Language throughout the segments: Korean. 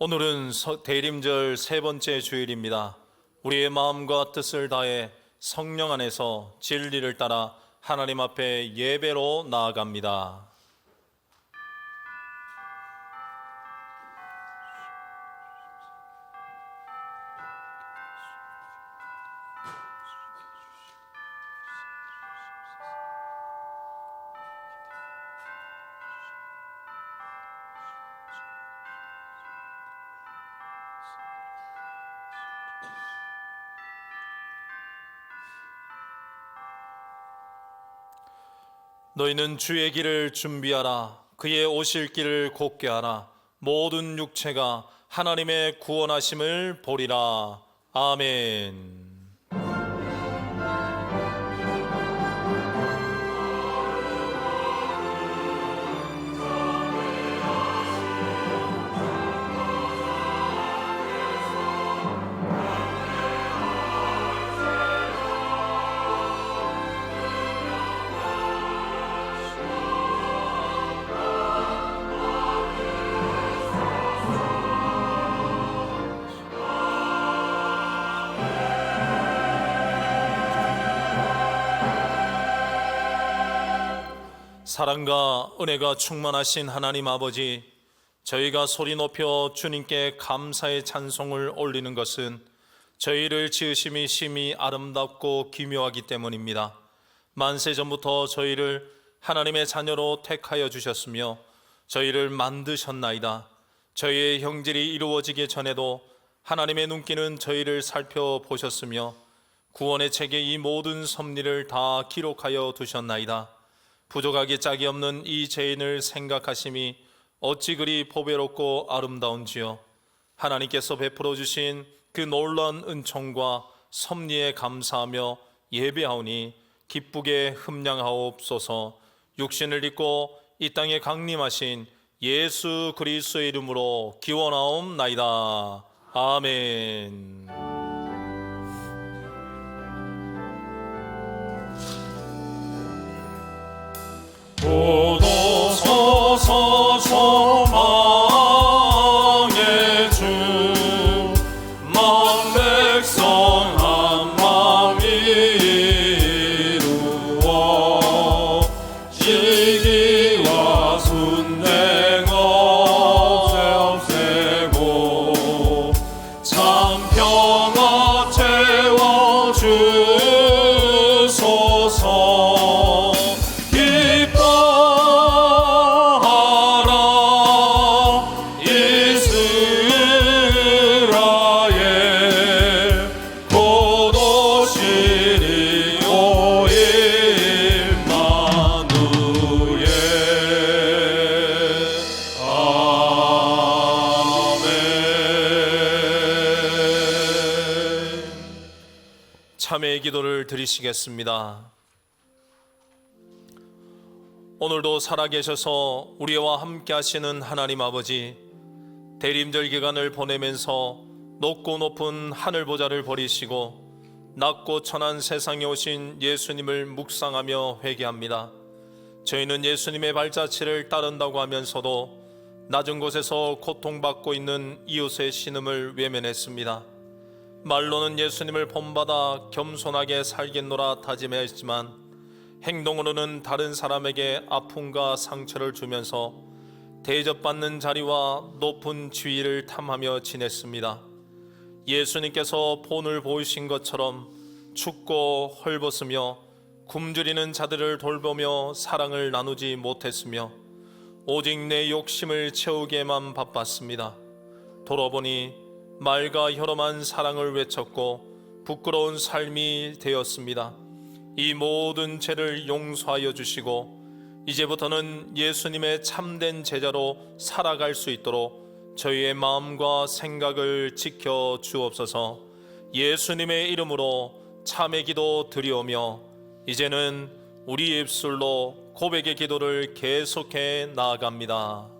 오늘은 대림절 세 번째 주일입니다. 우리의 마음과 뜻을 다해 성령 안에서 진리를 따라 하나님 앞에 예배로 나아갑니다. 너희는 주의 길을 준비하라. 그의 오실 길을 곧게 하라. 모든 육체가 하나님의 구원하심을 보리라. 아멘. 사랑과 은혜가 충만하신 하나님 아버지, 저희가 소리 높여 주님께 감사의 찬송을 올리는 것은 저희를 지으심이 심히 아름답고 기묘하기 때문입니다. 만세 전부터 저희를 하나님의 자녀로 택하여 주셨으며 저희를 만드셨나이다. 저희의 형질이 이루어지기 전에도 하나님의 눈길은 저희를 살펴보셨으며 구원의 책에 이 모든 섭리를 다 기록하여 두셨나이다. 부족하기 짝이 없는 이 죄인을 생각하심이 어찌 그리 보배롭고 아름다운지요. 하나님께서 베풀어 주신 그 놀라운 은총과 섭리에 감사하며 예배하오니 기쁘게 흠량하옵소서. 육신을 입고 이 땅에 강림하신 예수 그리스도의 이름으로 기원하옵나이다. 아멘. 보도서서 소망의 주 만 백성 한 마음 이루어 시기와 순행어 없애고 참 평화 채워주소서. 참회의 기도를 드리시겠습니다. 오늘도 살아계셔서 우리와 함께 하시는 하나님 아버지, 대림절 기간을 보내면서 높고 높은 하늘 보좌를 버리시고 낮고 천한 세상에 오신 예수님을 묵상하며 회개합니다. 저희는 예수님의 발자취를 따른다고 하면서도 낮은 곳에서 고통받고 있는 이웃의 신음을 외면했습니다. 말로는 예수님을 본받아 겸손하게 살겠노라 다짐했지만 행동으로는 다른 사람에게 아픔과 상처를 주면서 대접받는 자리와 높은 지위를 탐하며 지냈습니다. 예수님께서 본을 보이신 것처럼 춥고 헐벗으며 굶주리는 자들을 돌보며 사랑을 나누지 못했으며 오직 내 욕심을 채우기에만 바빴습니다. 돌아보니 말과 혀로만 사랑을 외쳤고 부끄러운 삶이 되었습니다. 이 모든 죄를 용서하여 주시고 이제부터는 예수님의 참된 제자로 살아갈 수 있도록 저희의 마음과 생각을 지켜 주옵소서. 예수님의 이름으로 참회 기도 드리오며 이제는 우리 입술로 고백의 기도를 계속해 나아갑니다.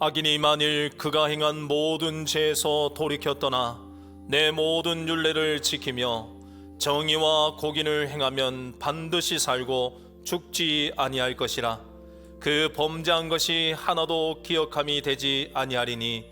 악인이 만일 그가 행한 모든 죄에서 돌이켜 떠나 내 모든 율례를 지키며 정의와 공의를 행하면 반드시 살고 죽지 아니할 것이라. 그 범죄한 것이 하나도 기억함이 되지 아니하리니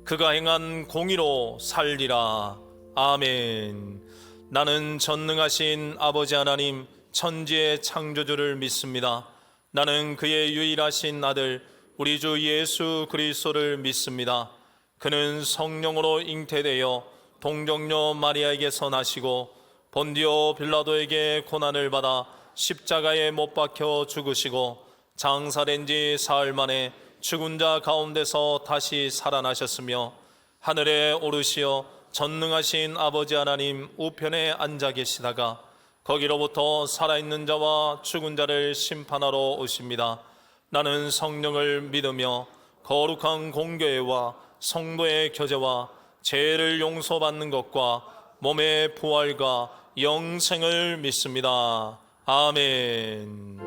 그가 행한 공의로 살리라. 아멘. 나는 전능하신 아버지 하나님 천지의 창조주를 믿습니다. 나는 그의 유일하신 아들 우리 주 예수 그리스도를 믿습니다. 그는 성령으로 잉태되어 동정녀 마리아에게서 나시고 본디오 빌라도에게 고난을 받아 십자가에 못 박혀 죽으시고 장사된 지 사흘 만에 죽은 자 가운데서 다시 살아나셨으며 하늘에 오르시어 전능하신 아버지 하나님 우편에 앉아 계시다가 거기로부터 살아있는 자와 죽은 자를 심판하러 오십니다. 나는 성령을 믿으며 거룩한 공교회와 성도의 교제와 죄를 용서받는 것과 몸의 부활과 영생을 믿습니다. 아멘.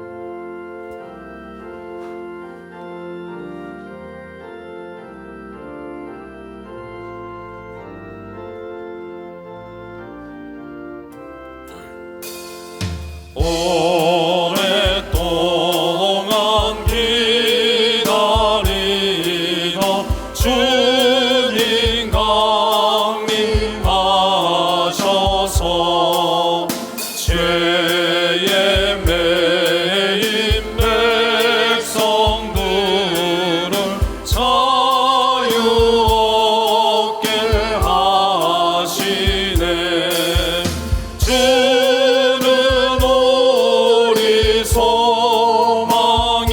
오랫동안 기다리던 주님 강림하셔서 죄에 매인 백성들을 자유 얻게 하시네. 소망이요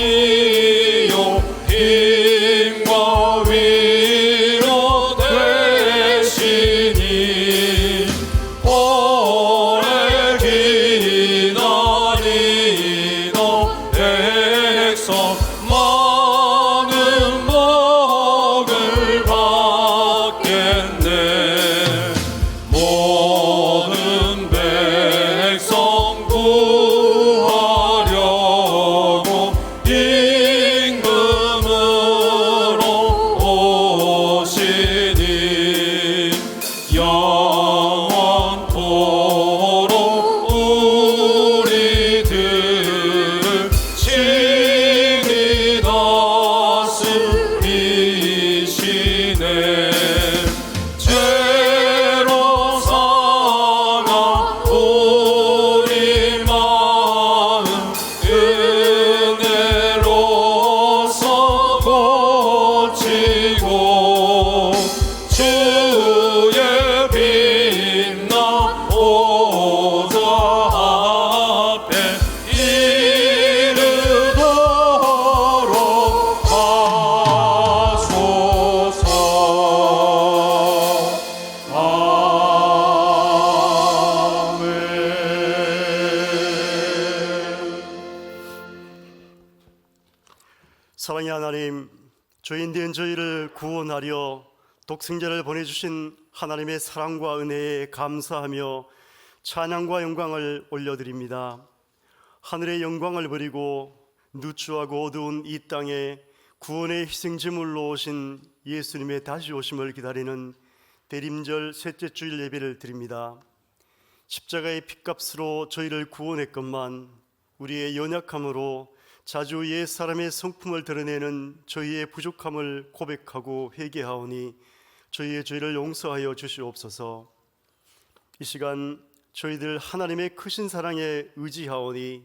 힘과 위로 되시니 오래 기다리던 백성 많은 복을 받겠네. 모든 백성 구하려고 임금으로 오시니 영원토록 우리들을 친히 다스리시네. 죄로 상한 우리 마음 은혜로서 고치고 주의 빛나 보좌 앞에 이르도록 하소서. 사랑의 하나님, 죄인된 저희를 구원하려 독생자를 보내주신 하나님의 사랑과 은혜에 감사하며 찬양과 영광을 올려드립니다. 하늘의 영광을 버리고 누추하고 어두운 이 땅에 구원의 희생제물로 오신 예수님의 다시 오심을 기다리는 대림절 셋째 주일 예배를 드립니다. 십자가의 핏값으로 저희를 구원했건만 우리의 연약함으로 자주 옛 사람의 성품을 드러내는 저희의 부족함을 고백하고 회개하오니 저희의 죄를 용서하여 주시옵소서. 이 시간 저희들 하나님의 크신 사랑에 의지하오니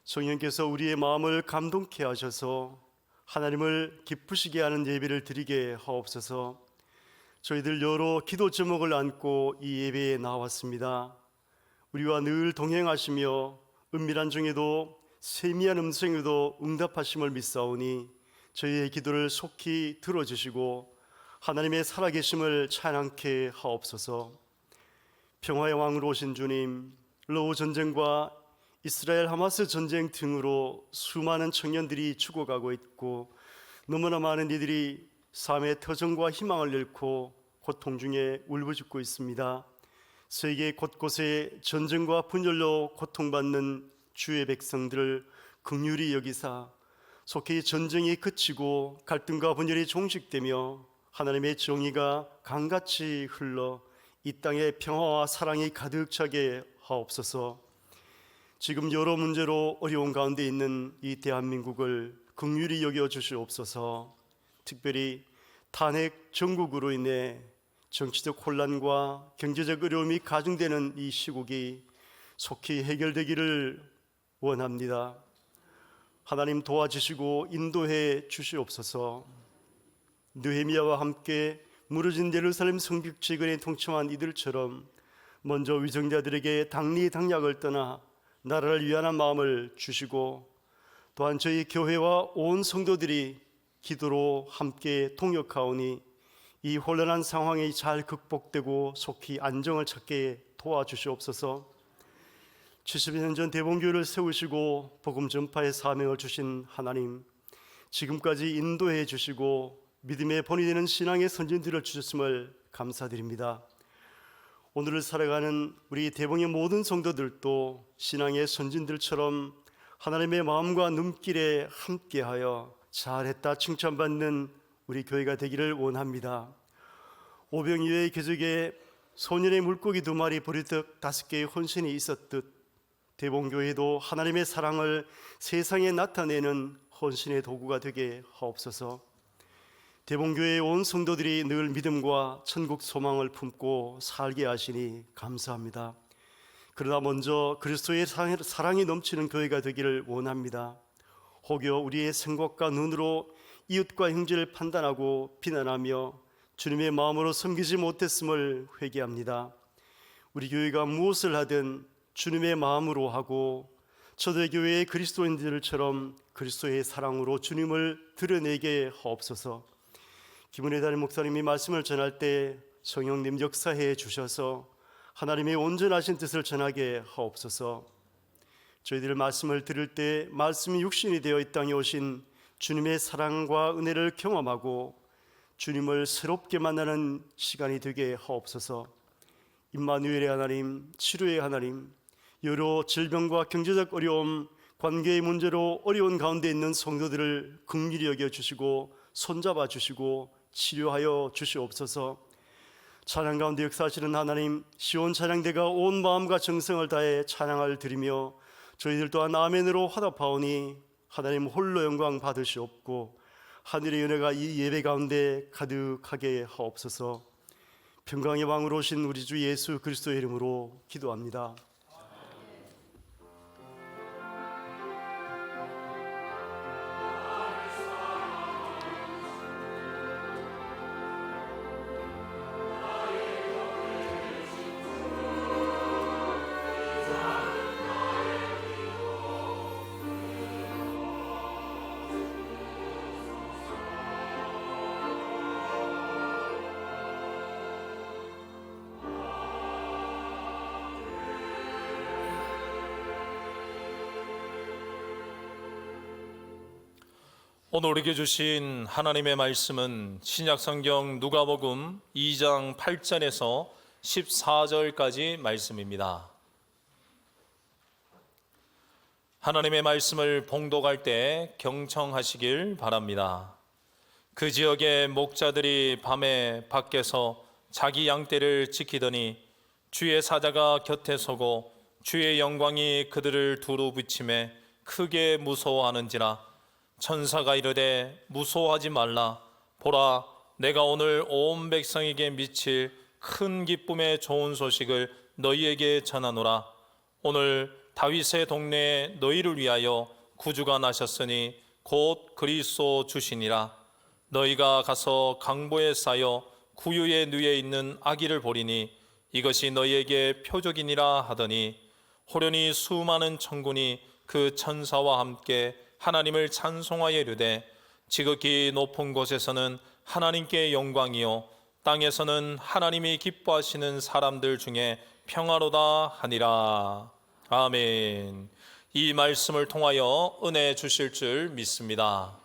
성령께서 우리의 마음을 감동케 하셔서 하나님을 기쁘시게 하는 예배를 드리게 하옵소서. 저희들 여러 기도 제목을 안고 이 예배에 나왔습니다. 우리와 늘 동행하시며 은밀한 중에도 세미한 음성에도 응답하심을 믿사오니 저희의 기도를 속히 들어주시고 하나님의 살아계심을 찬양케 하옵소서. 평화의 왕으로 오신 주님, 러우 전쟁과 이스라엘 하마스 전쟁 등으로 수많은 청년들이 죽어가고 있고 너무나 많은 이들이 삶의 터전과 희망을 잃고 고통 중에 울부짖고 있습니다. 세계 곳곳에 전쟁과 분열로 고통받는 주의 백성들을 긍휼히 여기사 속히 전쟁이 그치고 갈등과 분열이 종식되며 하나님의 정의가 강같이 흘러 이 땅에 평화와 사랑이 가득 차게 하옵소서. 지금 여러 문제로 어려운 가운데 있는 이 대한민국을 긍휼히 여겨 주시옵소서. 특별히 탄핵 정국으로 인해 정치적 혼란과 경제적 어려움이 가중되는 이 시국이 속히 해결되기를 원합니다. 하나님 도와주시고 인도해 주시옵소서. 느헤미야와 함께 무너진 예루살렘 성벽 재건에 동참한 이들처럼 먼저 위정자들에게 당리당략을 떠나 나라를 위하는 마음을 주시고, 또한 저희 교회와 온 성도들이 기도로 함께 동역하오니 이 혼란한 상황이 잘 극복되고 속히 안정을 찾게 도와주시옵소서. 70년 전 대봉교회를 세우시고 복음 전파의 사명을 주신 하나님, 지금까지 인도해 주시고 믿음의 본이 되는 신앙의 선진들을 주셨음을 감사드립니다. 오늘을 살아가는 우리 대봉의 모든 성도들도 신앙의 선진들처럼 하나님의 마음과 눈길에 함께하여 잘했다 칭찬받는 우리 교회가 되기를 원합니다. 오병이어의 기적에 소년의 물고기 2마리 보리떡 5개의 혼신이 있었듯 대봉교회도 하나님의 사랑을 세상에 나타내는 헌신의 도구가 되게 하옵소서. 대봉교회의 온 성도들이 늘 믿음과 천국 소망을 품고 살게 하시니 감사합니다. 그러나 먼저 그리스도의 사랑이 넘치는 교회가 되기를 원합니다. 혹여 우리의 생각과 눈으로 이웃과 형제를 판단하고 비난하며 주님의 마음으로 섬기지 못했음을 회개합니다. 우리 교회가 무엇을 하든 주님의 마음으로 하고 초대교회의 그리스도인들처럼 그리스도의 사랑으로 주님을 드러내게 하옵소서. 김은혜 담임 목사님이 말씀을 전할 때 성령님 역사해 주셔서 하나님의 온전하신 뜻을 전하게 하옵소서. 저희들 말씀을 들을 때 말씀이 육신이 되어 이 땅에 오신 주님의 사랑과 은혜를 경험하고 주님을 새롭게 만나는 시간이 되게 하옵소서. 임마누엘의 하나님, 치료의 하나님, 여러 질병과 경제적 어려움, 관계의 문제로 어려운 가운데 있는 성도들을 긍휼히 여겨주시고 손잡아 주시고 치료하여 주시옵소서. 찬양 가운데 역사하시는 하나님, 시온 찬양대가 온 마음과 정성을 다해 찬양을 드리며 저희들 또한 아멘으로 화답하오니 하나님 홀로 영광 받으시옵고 하늘의 은혜가 이 예배 가운데 가득하게 하옵소서. 평강의 왕으로 오신 우리 주 예수 그리스도의 이름으로 기도합니다. 오늘 우리에게 주신 하나님의 말씀은 신약성경 누가복음 2장 8절에서 14절까지 말씀입니다. 하나님의 말씀을 봉독할 때 경청하시길 바랍니다. 그 지역의 목자들이 밤에 밖에서 자기 양떼를 지키더니 주의 사자가 곁에 서고 주의 영광이 그들을 두루 비치매 크게 무서워하는지라. 천사가 이르되 무서워하지 말라. 보라, 내가 오늘 온 백성에게 미칠 큰 기쁨의 좋은 소식을 너희에게 전하노라. 오늘 다윗의 동네에 너희를 위하여 구주가 나셨으니 곧 그리스도 주시니라. 너희가 가서 강보에 쌓여 구유에 누에 있는 아기를 보리니 이것이 너희에게 표적이니라 하더니 호련히 수많은 천군이 그 천사와 함께 하나님을 찬송하여 이르되 지극히 높은 곳에서는 하나님께 영광이요 땅에서는 하나님이 기뻐하시는 사람들 중에 평화로다 하니라. 아멘. 이 말씀을 통하여 은혜 주실 줄 믿습니다.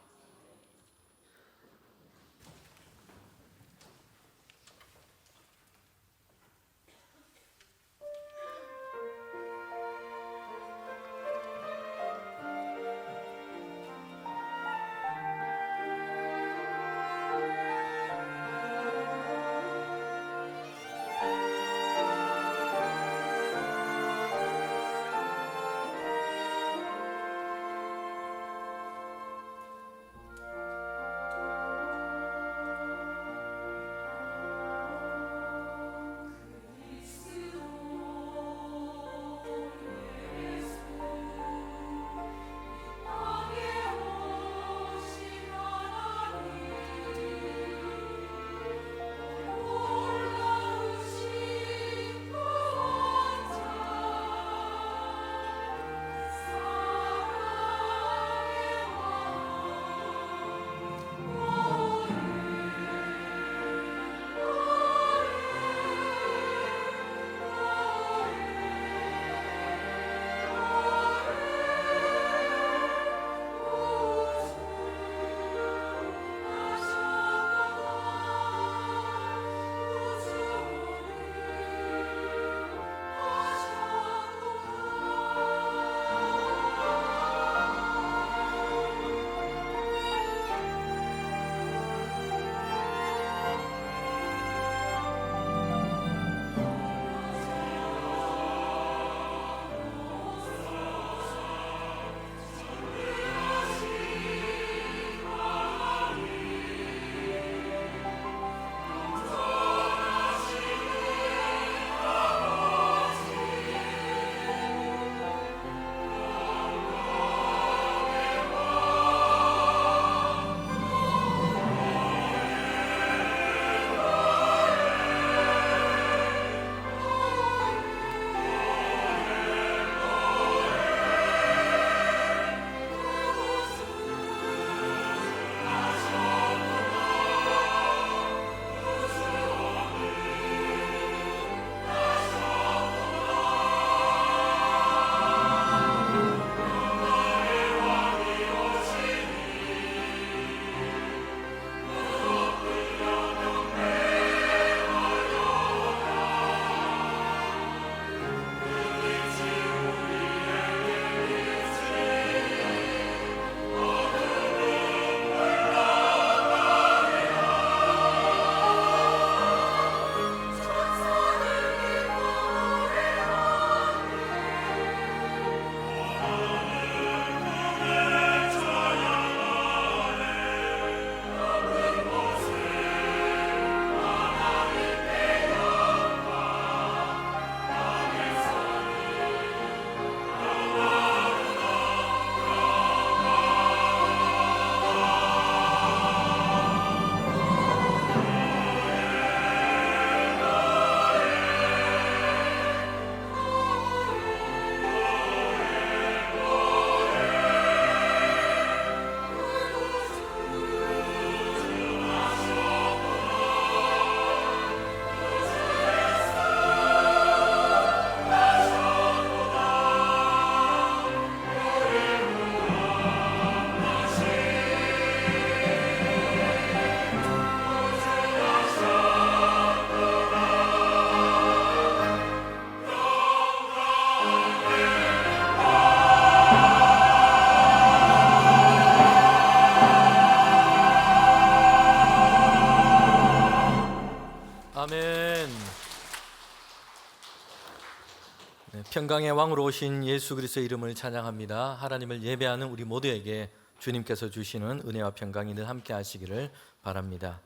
평강의 왕으로 오신 예수 그리스도의 이름을 찬양합니다. 하나님을 예배하는 우리 모두에게 주님께서 주시는 은혜와 평강이 늘 함께 하시기를 바랍니다.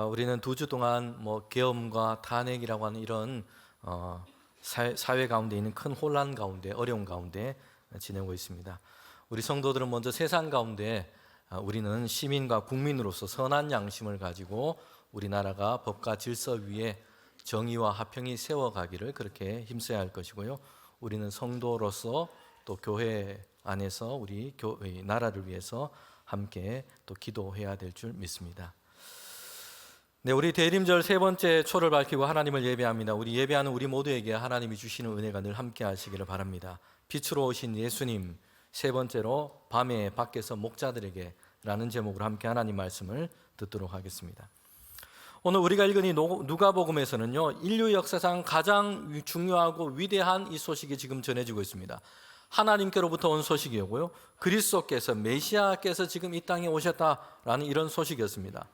우리는 2주 동안 계엄과 탄핵이라고 하는 이런 사회 가운데 있는 큰 혼란 가운데, 어려운 가운데 지내고 있습니다. 우리 성도들은 먼저 세상 가운데 우리는 시민과 국민으로서 선한 양심을 가지고 우리나라가 법과 질서 위에 정의와 화평이 세워가기를 그렇게 힘써야 할 것이고요. 우리는 성도로서 또 교회 안에서 우리 나라를 위해서 함께 또 기도해야 될 줄 믿습니다. 네, 우리 대림절 세 번째 초를 밝히고 하나님을 예배합니다. 우리 예배하는 우리 모두에게 하나님이 주시는 은혜가 늘 함께 하시기를 바랍니다. 빛으로 오신 예수님, 세 번째로 밤에 밖에서 목자들에게 라는 제목으로 함께 하나님 말씀을 듣도록 하겠습니다. 오늘 우리가 읽은 이 누가복음에서는요, 인류 역사상 가장 중요하고 위대한 이 소식이 지금 전해지고 있습니다. 하나님께로부터 온 소식이었고요, 그리스도께서 메시아께서 지금 이 땅에 오셨다라는 이런 소식이었습니다.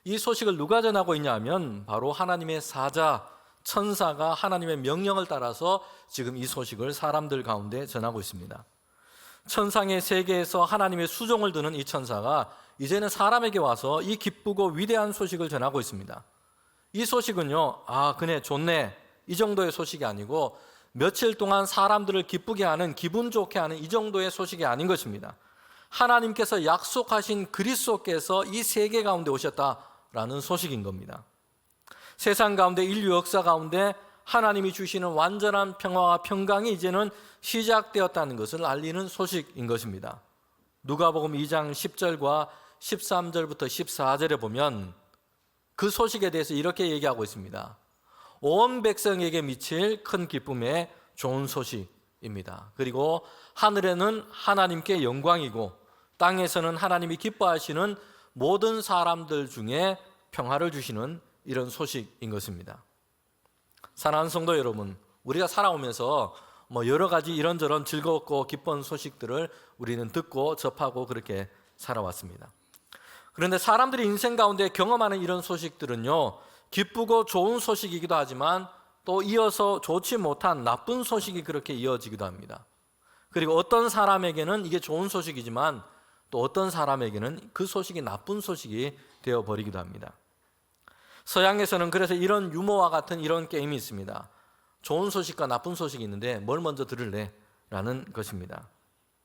이 소식을 누가 전하고 있냐 하면 바로 하나님의 사자, 천사가 하나님의 명령을 따라서 지금 이 소식을 사람들 가운데 전하고 있습니다. 천상의 세계에서 하나님의 수종을 드는 이 천사가 이제는 사람에게 와서 이 기쁘고 위대한 소식을 전하고 있습니다. 이 소식은요, 그네 좋네, 이 정도의 소식이 아니고 며칠 동안 사람들을 기쁘게 하는, 기분 좋게 하는 이 정도의 소식이 아닌 것입니다. 하나님께서 약속하신 그리스도께서 이 세계 가운데 오셨다라는 소식인 겁니다. 세상 가운데, 인류 역사 가운데 하나님이 주시는 완전한 평화와 평강이 이제는 시작되었다는 것을 알리는 소식인 것입니다. 누가복음 2장 10절과 13절부터 14절에 보면 그 소식에 대해서 이렇게 얘기하고 있습니다. 온 백성에게 미칠 큰 기쁨의 좋은 소식입니다. 그리고 하늘에는 하나님께 영광이고 땅에서는 하나님이 기뻐하시는 모든 사람들 중에 평화를 주시는 이런 소식인 것입니다. 사랑하는 성도 여러분, 우리가 살아오면서 여러 가지 이런저런 즐겁고 기쁜 소식들을 우리는 듣고 접하고 그렇게 살아왔습니다. 그런데 사람들이 인생 가운데 경험하는 이런 소식들은요, 기쁘고 좋은 소식이기도 하지만 또 이어서 좋지 못한 나쁜 소식이 그렇게 이어지기도 합니다. 그리고 어떤 사람에게는 이게 좋은 소식이지만 또 어떤 사람에게는 그 소식이 나쁜 소식이 되어버리기도 합니다. 서양에서는 그래서 이런 유머와 같은 이런 게임이 있습니다. 좋은 소식과 나쁜 소식이 있는데 뭘 먼저 들을래? 라는 것입니다.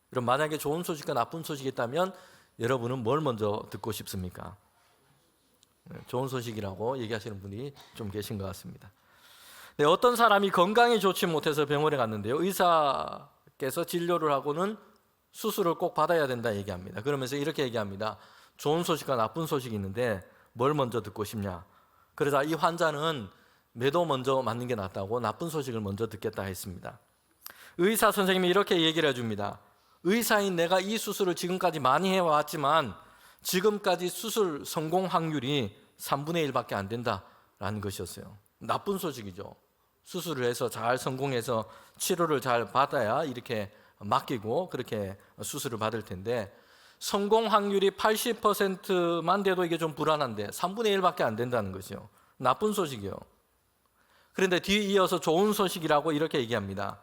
그럼 만약에 좋은 소식과 나쁜 소식이 있다면 여러분은 뭘 먼저 듣고 싶습니까? 좋은 소식이라고 얘기하시는 분이 좀 계신 것 같습니다. 네, 어떤 사람이 건강이 좋지 못해서 병원에 갔는데요, 의사께서 진료를 하고는 수술을 꼭 받아야 된다 얘기합니다. 그러면서 이렇게 얘기합니다. 좋은 소식과 나쁜 소식이 있는데 뭘 먼저 듣고 싶냐? 그러자 이 환자는 매도 먼저 맞는 게 낫다고 나쁜 소식을 먼저 듣겠다 했습니다. 의사 선생님이 이렇게 얘기를 해줍니다. 의사인 내가 이 수술을 지금까지 많이 해왔지만 지금까지 수술 성공 확률이 3분의 1밖에 안 된다라는 것이었어요. 나쁜 소식이죠. 수술을 해서 잘 성공해서 치료를 잘 받아야 이렇게 맡기고 그렇게 수술을 받을 텐데 성공 확률이 80%만 돼도 이게 좀 불안한데 3분의 1밖에 안 된다는 것이요. 나쁜 소식이요. 그런데 뒤에 이어서 좋은 소식이라고 이렇게 얘기합니다.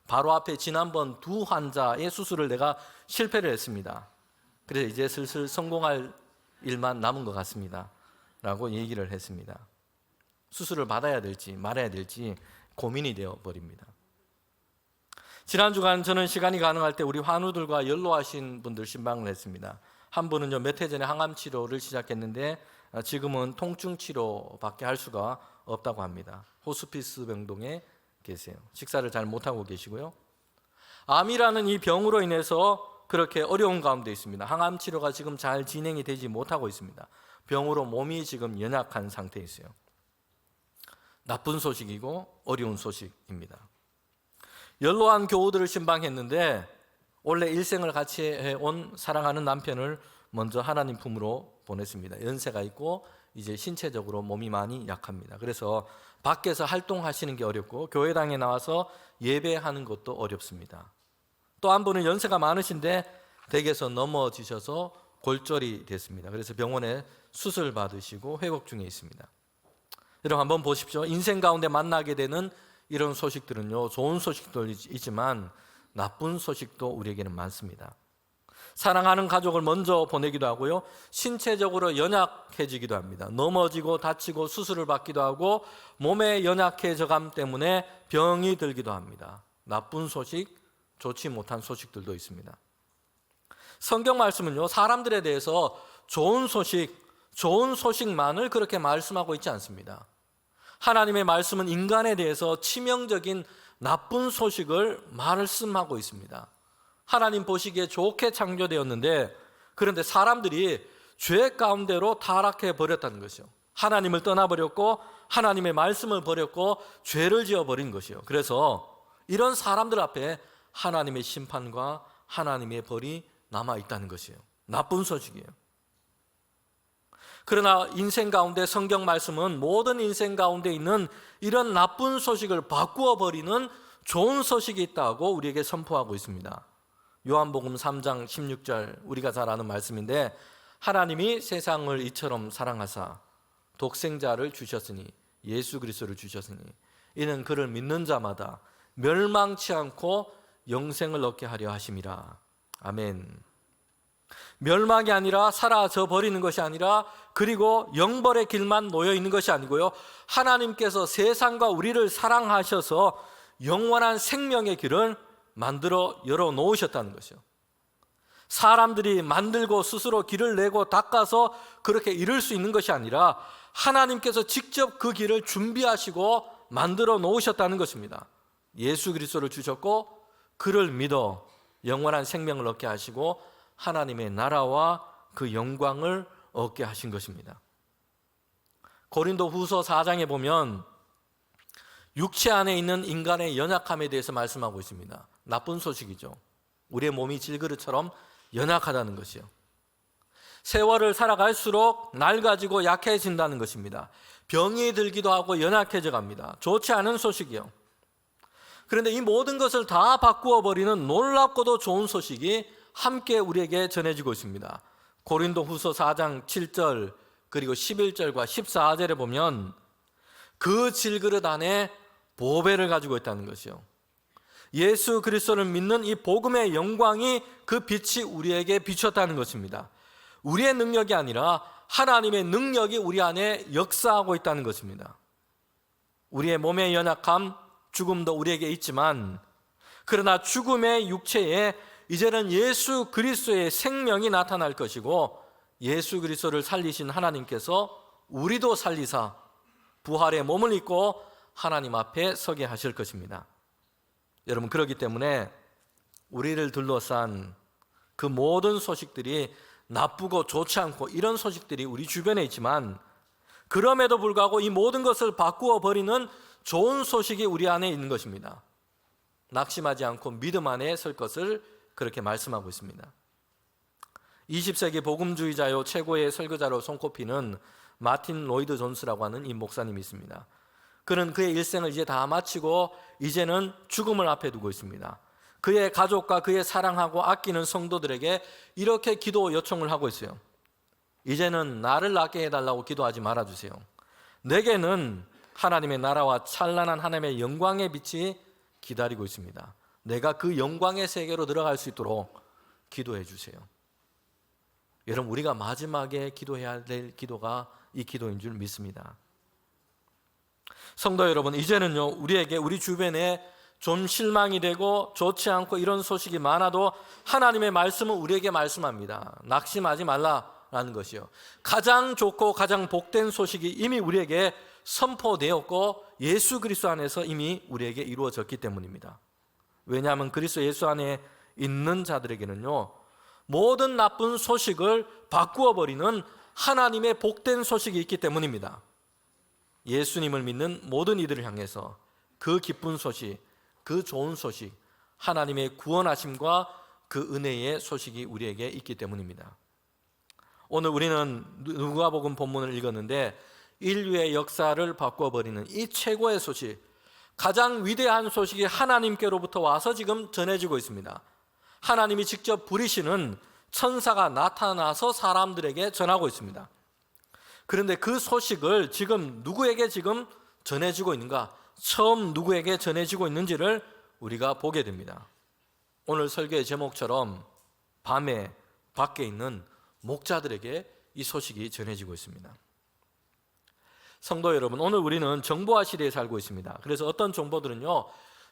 바로 앞에 지난번 두 환자의 수술을 내가 실패를 했습니다. 그래서 이제 슬슬 성공할 일만 남은 것 같습니다. 라고 얘기를 했습니다. 수술을 받아야 될지 말아야 될지 고민이 되어버립니다. 지난 주간 저는 시간이 가능할 때 우리 환우들과 연로하신 분들 신방을 했습니다. 한 분은요, 몇 해 전에 항암 치료를 시작했는데 지금은 통증 치료밖에 할 수가 없다고 합니다. 호스피스 병동에 계세요. 식사를 잘 못하고 계시고요. 암이라는 이 병으로 인해서 그렇게 어려운 가운데 있습니다. 항암 치료가 지금 잘 진행이 되지 못하고 있습니다. 병으로 몸이 지금 연약한 상태에 있어요. 나쁜 소식이고 어려운 소식입니다. 연로한 교우들을 신방했는데 원래 일생을 같이 해온 사랑하는 남편을 먼저 하나님 품으로 보냈습니다. 연세가 있고 이제 신체적으로 몸이 많이 약합니다. 그래서 밖에서 활동하시는 게 어렵고 교회당에 나와서 예배하는 것도 어렵습니다. 또 한 분은 연세가 많으신데 댁에서 넘어지셔서 골절이 됐습니다. 그래서 병원에 수술 받으시고 회복 중에 있습니다. 여러분 한번 보십시오. 인생 가운데 만나게 되는 이런 소식들은요, 좋은 소식들이지만 나쁜 소식도 우리에게는 많습니다. 사랑하는 가족을 먼저 보내기도 하고요, 신체적으로 연약해지기도 합니다. 넘어지고 다치고 수술을 받기도 하고 몸의 연약해져감 때문에 병이 들기도 합니다. 나쁜 소식, 좋지 못한 소식들도 있습니다. 성경 말씀은요, 사람들에 대해서 좋은 소식만을 그렇게 말씀하고 있지 않습니다. 하나님의 말씀은 인간에 대해서 치명적인 나쁜 소식을 말씀하고 있습니다. 하나님 보시기에 좋게 창조되었는데, 그런데 사람들이 죄 가운데로 타락해 버렸다는 것이요. 하나님을 떠나버렸고 하나님의 말씀을 버렸고 죄를 지어버린 것이요. 그래서 이런 사람들 앞에 하나님의 심판과 하나님의 벌이 남아있다는 것이에요. 나쁜 소식이에요. 그러나 인생 가운데 성경 말씀은 모든 인생 가운데 있는 이런 나쁜 소식을 바꾸어 버리는 좋은 소식이 있다고 우리에게 선포하고 있습니다. 요한복음 3장 16절, 우리가 잘 아는 말씀인데, 하나님이 세상을 이처럼 사랑하사 독생자를 주셨으니, 예수 그리스도를 주셨으니 이는 그를 믿는 자마다 멸망치 않고 영생을 얻게 하려 하심이라. 아멘. 멸망이 아니라 사라져 버리는 것이 아니라, 그리고 영벌의 길만 놓여 있는 것이 아니고요, 하나님께서 세상과 우리를 사랑하셔서 영원한 생명의 길을 만들어 열어놓으셨다는 것이요. 사람들이 만들고 스스로 길을 내고 닦아서 그렇게 이룰 수 있는 것이 아니라 하나님께서 직접 그 길을 준비하시고 만들어 놓으셨다는 것입니다. 예수 그리스도를 주셨고 그를 믿어 영원한 생명을 얻게 하시고 하나님의 나라와 그 영광을 얻게 하신 것입니다. 고린도 후서 4장에 보면 육체 안에 있는 인간의 연약함에 대해서 말씀하고 있습니다. 나쁜 소식이죠. 우리의 몸이 질그릇처럼 연약하다는 것이요. 세월을 살아갈수록 낡아지고 약해진다는 것입니다. 병이 들기도 하고 연약해져 갑니다. 좋지 않은 소식이요. 그런데 이 모든 것을 다 바꾸어 버리는 놀랍고도 좋은 소식이 함께 우리에게 전해지고 있습니다. 고린도 후서 4장 7절 그리고 11절과 14절에 보면 그 질그릇 안에 보배를 가지고 있다는 것이요. 예수 그리스도를 믿는 이 복음의 영광이, 그 빛이 우리에게 비쳤다는 것입니다. 우리의 능력이 아니라 하나님의 능력이 우리 안에 역사하고 있다는 것입니다. 우리의 몸의 연약함, 죽음도 우리에게 있지만, 그러나 죽음의 육체에 이제는 예수 그리스도의 생명이 나타날 것이고, 예수 그리스도를 살리신 하나님께서 우리도 살리사 부활의 몸을 입고 하나님 앞에 서게 하실 것입니다. 여러분, 그렇기 때문에 우리를 둘러싼 그 모든 소식들이 나쁘고 좋지 않고 이런 소식들이 우리 주변에 있지만, 그럼에도 불구하고 이 모든 것을 바꾸어 버리는 좋은 소식이 우리 안에 있는 것입니다. 낙심하지 않고 믿음 안에 설 것을 그렇게 말씀하고 있습니다. 20세기 복음주의자요 최고의 설교자로 손꼽히는 마틴 로이드 존스라고 하는 이 목사님이 있습니다. 그는 그의 일생을 이제 다 마치고 이제는 죽음을 앞에 두고 있습니다. 그의 가족과 그의 사랑하고 아끼는 성도들에게 이렇게 기도 요청을 하고 있어요. 이제는 나를 낫게 해달라고 기도하지 말아주세요. 내게는 하나님의 나라와 찬란한 하나님의 영광의 빛이 기다리고 있습니다. 내가 그 영광의 세계로 들어갈 수 있도록 기도해 주세요. 여러분, 우리가 마지막에 기도해야 될 기도가 이 기도인 줄 믿습니다. 성도 여러분, 이제는요, 우리에게 우리 주변에 좀 실망이 되고 좋지 않고 이런 소식이 많아도 하나님의 말씀은 우리에게 말씀합니다. 낙심하지 말라라는 것이요. 가장 좋고 가장 복된 소식이 이미 우리에게 선포되었고 예수 그리스도 안에서 이미 우리에게 이루어졌기 때문입니다. 왜냐하면 그리스도 예수 안에 있는 자들에게는요, 모든 나쁜 소식을 바꾸어 버리는 하나님의 복된 소식이 있기 때문입니다. 예수님을 믿는 모든 이들을 향해서 그 기쁜 소식, 그 좋은 소식, 하나님의 구원하심과 그 은혜의 소식이 우리에게 있기 때문입니다. 오늘 우리는 누가복음 본문을 읽었는데 인류의 역사를 바꿔버리는 이 최고의 소식, 가장 위대한 소식이 하나님께로부터 와서 지금 전해지고 있습니다. 하나님이 직접 부리시는 천사가 나타나서 사람들에게 전하고 있습니다. 그런데 그 소식을 지금 누구에게 지금 전해지고 있는가? 처음 누구에게 전해지고 있는지를 우리가 보게 됩니다. 오늘 설교의 제목처럼 밤에 밖에 있는 목자들에게 이 소식이 전해지고 있습니다. 성도 여러분, 오늘 우리는 정보화 시대에 살고 있습니다. 그래서 어떤 정보들은요,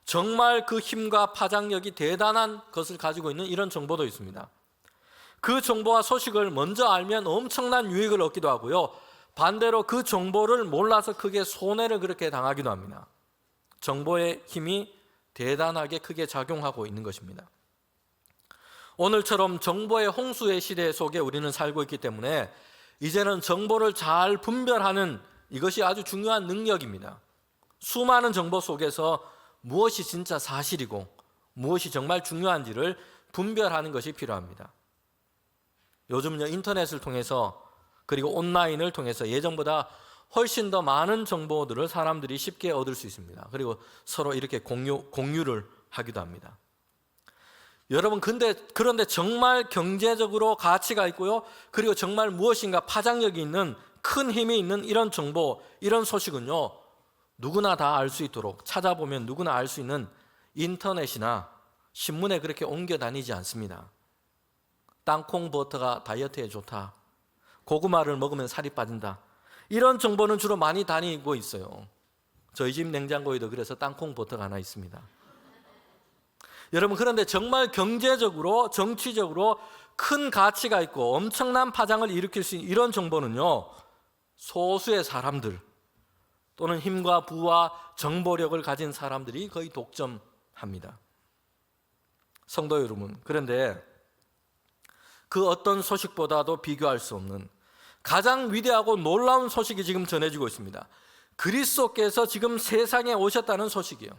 정말 그 힘과 파장력이 대단한 것을 가지고 있는 이런 정보도 있습니다. 그 정보와 소식을 먼저 알면 엄청난 유익을 얻기도 하고요, 반대로 그 정보를 몰라서 크게 손해를 그렇게 당하기도 합니다. 정보의 힘이 대단하게 크게 작용하고 있는 것입니다. 오늘처럼 정보의 홍수의 시대 속에 우리는 살고 있기 때문에 이제는 정보를 잘 분별하는 이것이 아주 중요한 능력입니다. 수많은 정보 속에서 무엇이 진짜 사실이고 무엇이 정말 중요한지를 분별하는 것이 필요합니다. 요즘요, 인터넷을 통해서 그리고 온라인을 통해서 예전보다 훨씬 더 많은 정보들을 사람들이 쉽게 얻을 수 있습니다. 그리고 서로 이렇게 공유를 하기도 합니다. 여러분, 그런데 정말 경제적으로 가치가 있고요, 그리고 정말 무엇인가 파장력이 있는 큰 힘이 있는 이런 정보, 이런 소식은요, 누구나 다 알 수 있도록 찾아보면 누구나 알 수 있는 인터넷이나 신문에 그렇게 옮겨 다니지 않습니다. 땅콩 버터가 다이어트에 좋다, 고구마를 먹으면 살이 빠진다, 이런 정보는 주로 많이 다니고 있어요. 저희 집 냉장고에도 그래서 땅콩 버터가 하나 있습니다. 여러분, 그런데 정말 경제적으로 정치적으로 큰 가치가 있고 엄청난 파장을 일으킬 수 있는 이런 정보는요, 소수의 사람들 또는 힘과 부와 정보력을 가진 사람들이 거의 독점합니다. 성도 여러분, 그런데 그 어떤 소식보다도 비교할 수 없는 가장 위대하고 놀라운 소식이 지금 전해지고 있습니다. 그리스도께서 지금 세상에 오셨다는 소식이에요.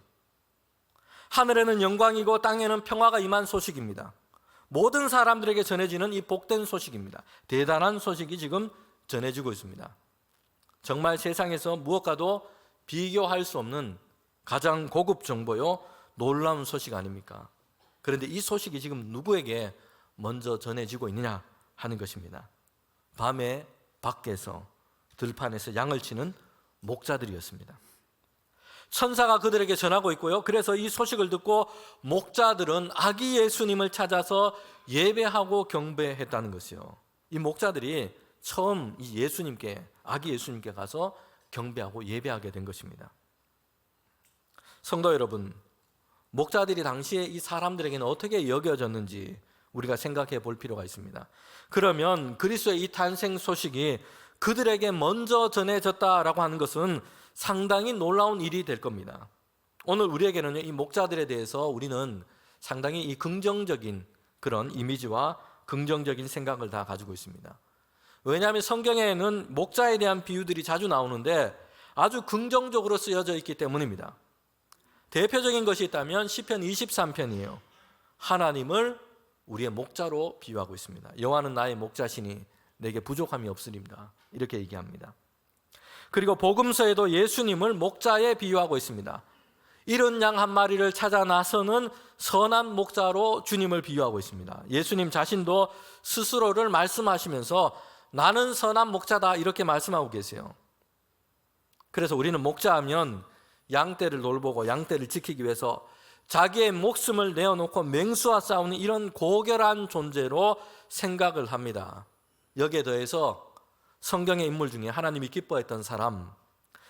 하늘에는 영광이고 땅에는 평화가 임한 소식입니다. 모든 사람들에게 전해지는 이 복된 소식입니다. 대단한 소식이 지금 전해지고 있습니다. 정말 세상에서 무엇과도 비교할 수 없는 가장 고급 정보요, 놀라운 소식 아닙니까? 그런데 이 소식이 지금 누구에게 먼저 전해지고 있느냐 하는 것입니다. 밤에 밖에서 들판에서 양을 치는 목자들이었습니다. 천사가 그들에게 전하고 있고요, 그래서 이 소식을 듣고 목자들은 아기 예수님을 찾아서 예배하고 경배했다는 것이요. 이 목자들이 처음 이 예수님께, 아기 예수님께 가서 경배하고 예배하게 된 것입니다. 성도 여러분, 목자들이 당시에 이 사람들에게는 어떻게 여겨졌는지 우리가 생각해 볼 필요가 있습니다. 그러면 그리스도의 이 탄생 소식이 그들에게 먼저 전해졌다라고 하는 것은 상당히 놀라운 일이 될 겁니다. 오늘 우리에게는 이 목자들에 대해서 우리는 상당히 이 긍정적인 그런 이미지와 긍정적인 생각을 다 가지고 있습니다. 왜냐하면 성경에는 목자에 대한 비유들이 자주 나오는데 아주 긍정적으로 쓰여져 있기 때문입니다. 대표적인 것이 있다면 시편 23편이에요. 하나님을 우리의 목자로 비유하고 있습니다. 여호와는 나의 목자시니 내게 부족함이 없으리이다, 이렇게 얘기합니다. 그리고 복음서에도 예수님을 목자에 비유하고 있습니다. 잃은 양 한 마리를 찾아 나서는 선한 목자로 주님을 비유하고 있습니다. 예수님 자신도 스스로를 말씀하시면서 나는 선한 목자다, 이렇게 말씀하고 계세요. 그래서 우리는 목자하면 양떼를 돌보고 양떼를 지키기 위해서 자기의 목숨을 내어놓고 맹수와 싸우는 이런 고결한 존재로 생각을 합니다. 여기에 더해서 성경의 인물 중에 하나님이 기뻐했던 사람,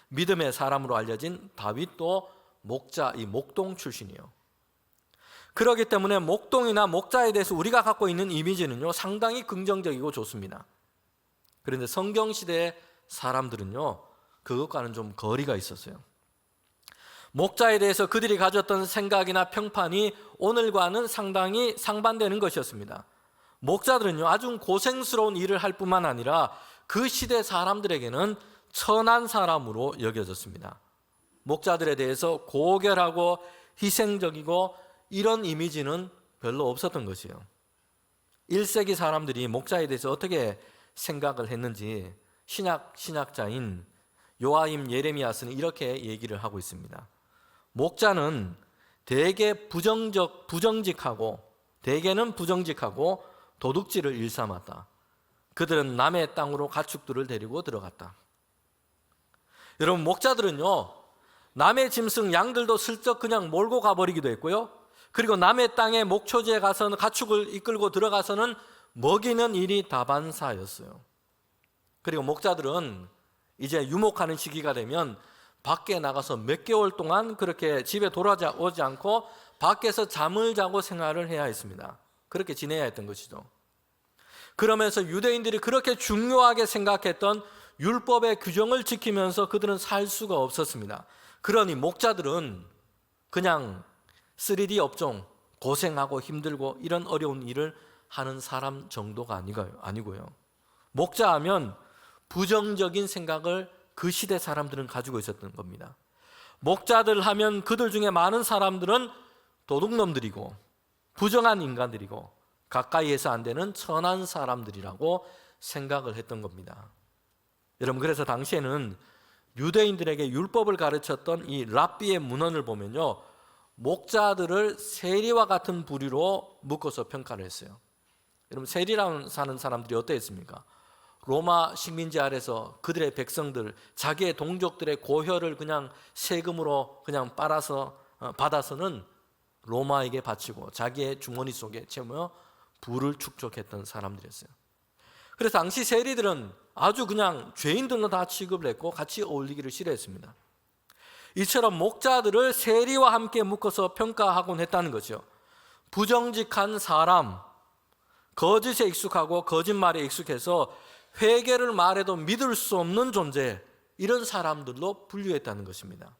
믿음의 사람으로 알려진 다윗도 목자, 이 목동 출신이에요. 그렇기 때문에 목동이나 목자에 대해서 우리가 갖고 있는 이미지는요, 상당히 긍정적이고 좋습니다. 그런데 성경시대의 사람들은요, 그것과는 좀 거리가 있었어요. 목자에 대해서 그들이 가졌던 생각이나 평판이 오늘과는 상당히 상반되는 것이었습니다. 목자들은요, 아주 고생스러운 일을 할 뿐만 아니라 그 시대 사람들에게는 천한 사람으로 여겨졌습니다. 목자들에 대해서 고결하고 희생적이고 이런 이미지는 별로 없었던 것이에요. 1세기 사람들이 목자에 대해서 어떻게 생각을 했는지 신학자인 요아임 예레미야스는 이렇게 얘기를 하고 있습니다. 목자는 대개는 부정직하고 도둑질을 일삼았다. 그들은 남의 땅으로 가축들을 데리고 들어갔다. 여러분, 목자들은요, 남의 짐승 양들도 슬쩍 그냥 몰고 가버리기도 했고요. 그리고 남의 땅에 목초지에 가서는 가축을 이끌고 들어가서는 먹이는 일이 다반사였어요. 그리고 목자들은 이제 유목하는 시기가 되면 밖에 나가서 몇 개월 동안 그렇게 집에 돌아오지 않고 밖에서 잠을 자고 생활을 해야 했습니다. 그렇게 지내야 했던 것이죠. 그러면서 유대인들이 그렇게 중요하게 생각했던 율법의 규정을 지키면서 그들은 살 수가 없었습니다. 그러니 목자들은 그냥 3D 업종, 고생하고 힘들고 이런 어려운 일을 하는 사람 정도가 아니고요. 목자하면 부정적인 생각을 그 시대 사람들은 가지고 있었던 겁니다. 목자들 하면 그들 중에 많은 사람들은 도둑놈들이고 부정한 인간들이고 가까이에서 안 되는 천한 사람들이라고 생각을 했던 겁니다. 여러분, 그래서 당시에는 유대인들에게 율법을 가르쳤던 이 랍비의 문헌을 보면요, 목자들을 세리와 같은 부류로 묶어서 평가를 했어요. 여러분, 세리라고 사는 사람들이 어떠했습니까? 로마 식민지 아래서 그들의 백성들, 자기의 동족들의 고혈을 그냥 세금으로 그냥 받아서는 로마에게 바치고 자기의 주머니 속에 채우며 부를 축적했던 사람들이었어요. 그래서 당시 세리들은 아주 그냥 죄인들로 다 취급을 했고 같이 어울리기를 싫어했습니다. 이처럼 목자들을 세리와 함께 묶어서 평가하곤 했다는 거죠. 부정직한 사람, 거짓에 익숙하고 거짓말에 익숙해서 회개를 말해도 믿을 수 없는 존재, 이런 사람들로 분류했다는 것입니다.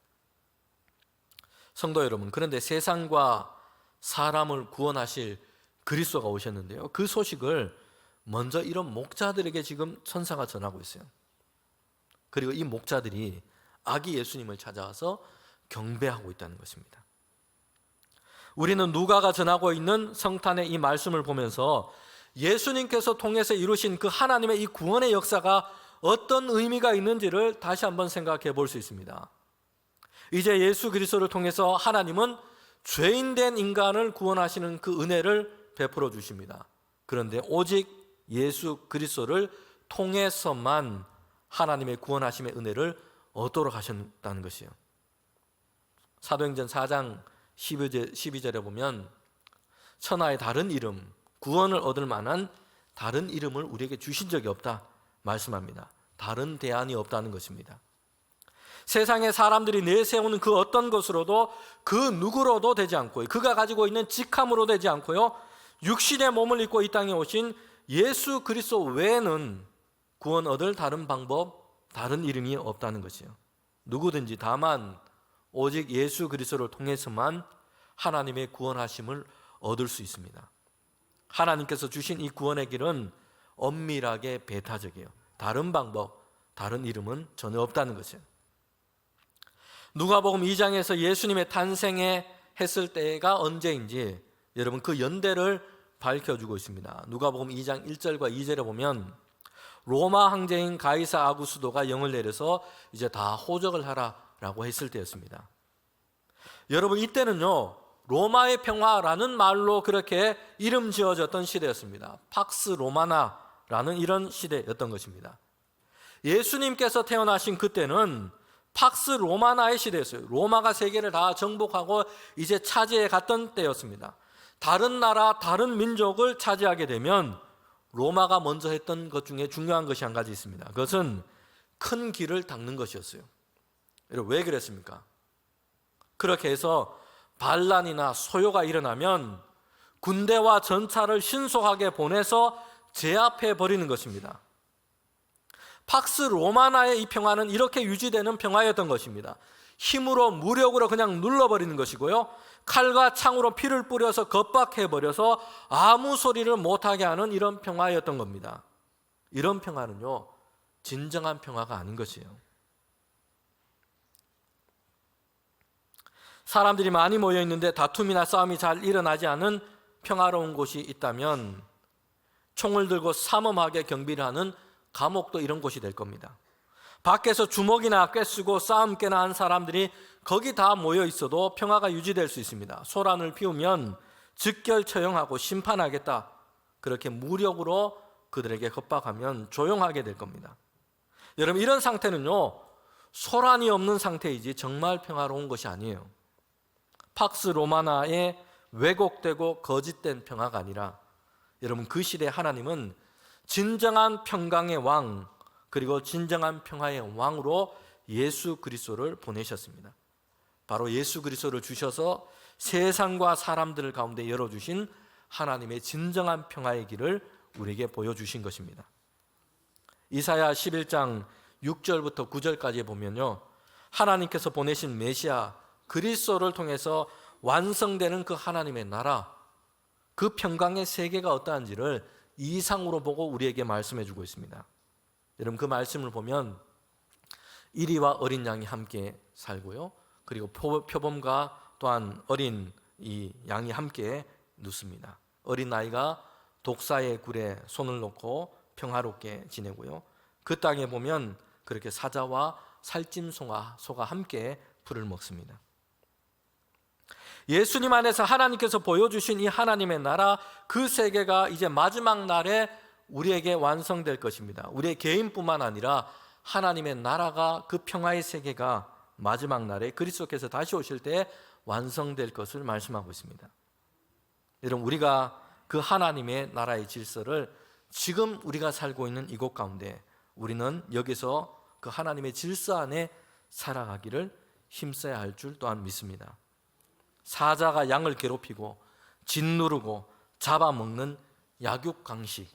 성도 여러분, 그런데 세상과 사람을 구원하실 그리스도가 오셨는데요, 그 소식을 먼저 이런 목자들에게 지금 천사가 전하고 있어요. 그리고 이 목자들이 아기 예수님을 찾아와서 경배하고 있다는 것입니다. 우리는 누가가 전하고 있는 성탄의 이 말씀을 보면서 예수님께서 통해서 이루신 그 하나님의 이 구원의 역사가 어떤 의미가 있는지를 다시 한번 생각해 볼 수 있습니다. 이제 예수 그리스도를 통해서 하나님은 죄인된 인간을 구원하시는 그 은혜를 베풀어 주십니다. 그런데 오직 예수 그리스도를 통해서만 하나님의 구원하심의 은혜를 얻도록 하셨다는 것이에요. 사도행전 4장 12절에 보면 천하의 다른 이름, 구원을 얻을 만한 다른 이름을 우리에게 주신 적이 없다 말씀합니다. 다른 대안이 없다는 것입니다. 세상의 사람들이 내세우는 그 어떤 것으로도 그 누구로도 되지 않고요, 그가 가지고 있는 직함으로 되지 않고요, 육신의 몸을 입고 이 땅에 오신 예수 그리스도 외에는 구원 얻을 다른 방법, 다른 이름이 없다는 것이에요. 누구든지 다만 오직 예수 그리스도를 통해서만 하나님의 구원하심을 얻을 수 있습니다. 하나님께서 주신 이 구원의 길은 엄밀하게 배타적이에요. 다른 방법, 다른 이름은 전혀 없다는 것이에요. 누가복음 2장에서 예수님의 탄생에 했을 때가 언제인지 여러분 그 연대를 밝혀주고 있습니다. 누가복음 2장 1절과 2절에 보면 로마 황제인 가이사 아구스도가 영을 내려서 이제 다 호적을 하라라고 했을 때였습니다. 여러분, 이때는요, 로마의 평화라는 말로 그렇게 이름 지어졌던 시대였습니다. 팍스 로마나라는 이런 시대였던 것입니다. 예수님께서 태어나신 그때는 팍스 로마나의 시대였어요. 로마가 세계를 다 정복하고 이제 차지해 갔던 때였습니다. 다른 나라, 다른 민족을 차지하게 되면 로마가 먼저 했던 것 중에 중요한 것이 한 가지 있습니다. 그것은 큰 길을 닦는 것이었어요. 왜 그랬습니까? 그렇게 해서 반란이나 소요가 일어나면 군대와 전차를 신속하게 보내서 제압해 버리는 것입니다. 팍스 로마나의 이 평화는 이렇게 유지되는 평화였던 것입니다. 힘으로, 무력으로 그냥 눌러버리는 것이고요, 칼과 창으로 피를 뿌려서 겁박해버려서 아무 소리를 못하게 하는 이런 평화였던 겁니다. 이런 평화는요, 진정한 평화가 아닌 것이에요. 사람들이 많이 모여 있는데 다툼이나 싸움이 잘 일어나지 않은 평화로운 곳이 있다면 총을 들고 삼엄하게 경비를 하는 감옥도 이런 곳이 될 겁니다. 밖에서 주먹이나 꿰쓰고 싸움 깨나 한 사람들이 거기 다 모여 있어도 평화가 유지될 수 있습니다. 소란을 피우면 즉결 처형하고 심판하겠다, 그렇게 무력으로 그들에게 협박하면 조용하게 될 겁니다. 여러분, 이런 상태는요, 소란이 없는 상태이지 정말 평화로운 것이 아니에요. 팍스 로마나의 왜곡되고 거짓된 평화가 아니라, 여러분, 그 시대 하나님은 진정한 평강의 왕, 그리고 진정한 평화의 왕으로 예수 그리스도를 보내셨습니다. 바로 예수 그리스도를 주셔서 세상과 사람들 가운데 열어주신 하나님의 진정한 평화의 길을 우리에게 보여주신 것입니다. 이사야 11장 6절부터 9절까지 보면요, 하나님께서 보내신 메시아 그리스도를 통해서 완성되는 그 하나님의 나라, 그 평강의 세계가 어떠한지를 이상으로 보고 우리에게 말씀해 주고 있습니다. 여러분, 그 말씀을 보면 이리와 어린 양이 함께 살고요, 그리고 표범과 또한 어린 이 양이 함께 눕습니다. 어린 아이가 독사의 굴에 손을 놓고 평화롭게 지내고요, 그 땅에 보면 그렇게 사자와 살찜소가 함께 풀을 먹습니다. 예수님 안에서 하나님께서 보여주신 이 하나님의 나라, 그 세계가 이제 마지막 날에 우리에게 완성될 것입니다. 우리의 개인뿐만 아니라 하나님의 나라가, 그 평화의 세계가 마지막 날에 그리스도께서 다시 오실 때 완성될 것을 말씀하고 있습니다. 여러분, 우리가 그 하나님의 나라의 질서를 지금 우리가 살고 있는 이곳 가운데 우리는 여기서 그 하나님의 질서 안에 살아가기를 힘써야 할 줄 또한 믿습니다. 사자가 양을 괴롭히고 짓누르고 잡아먹는 약육강식,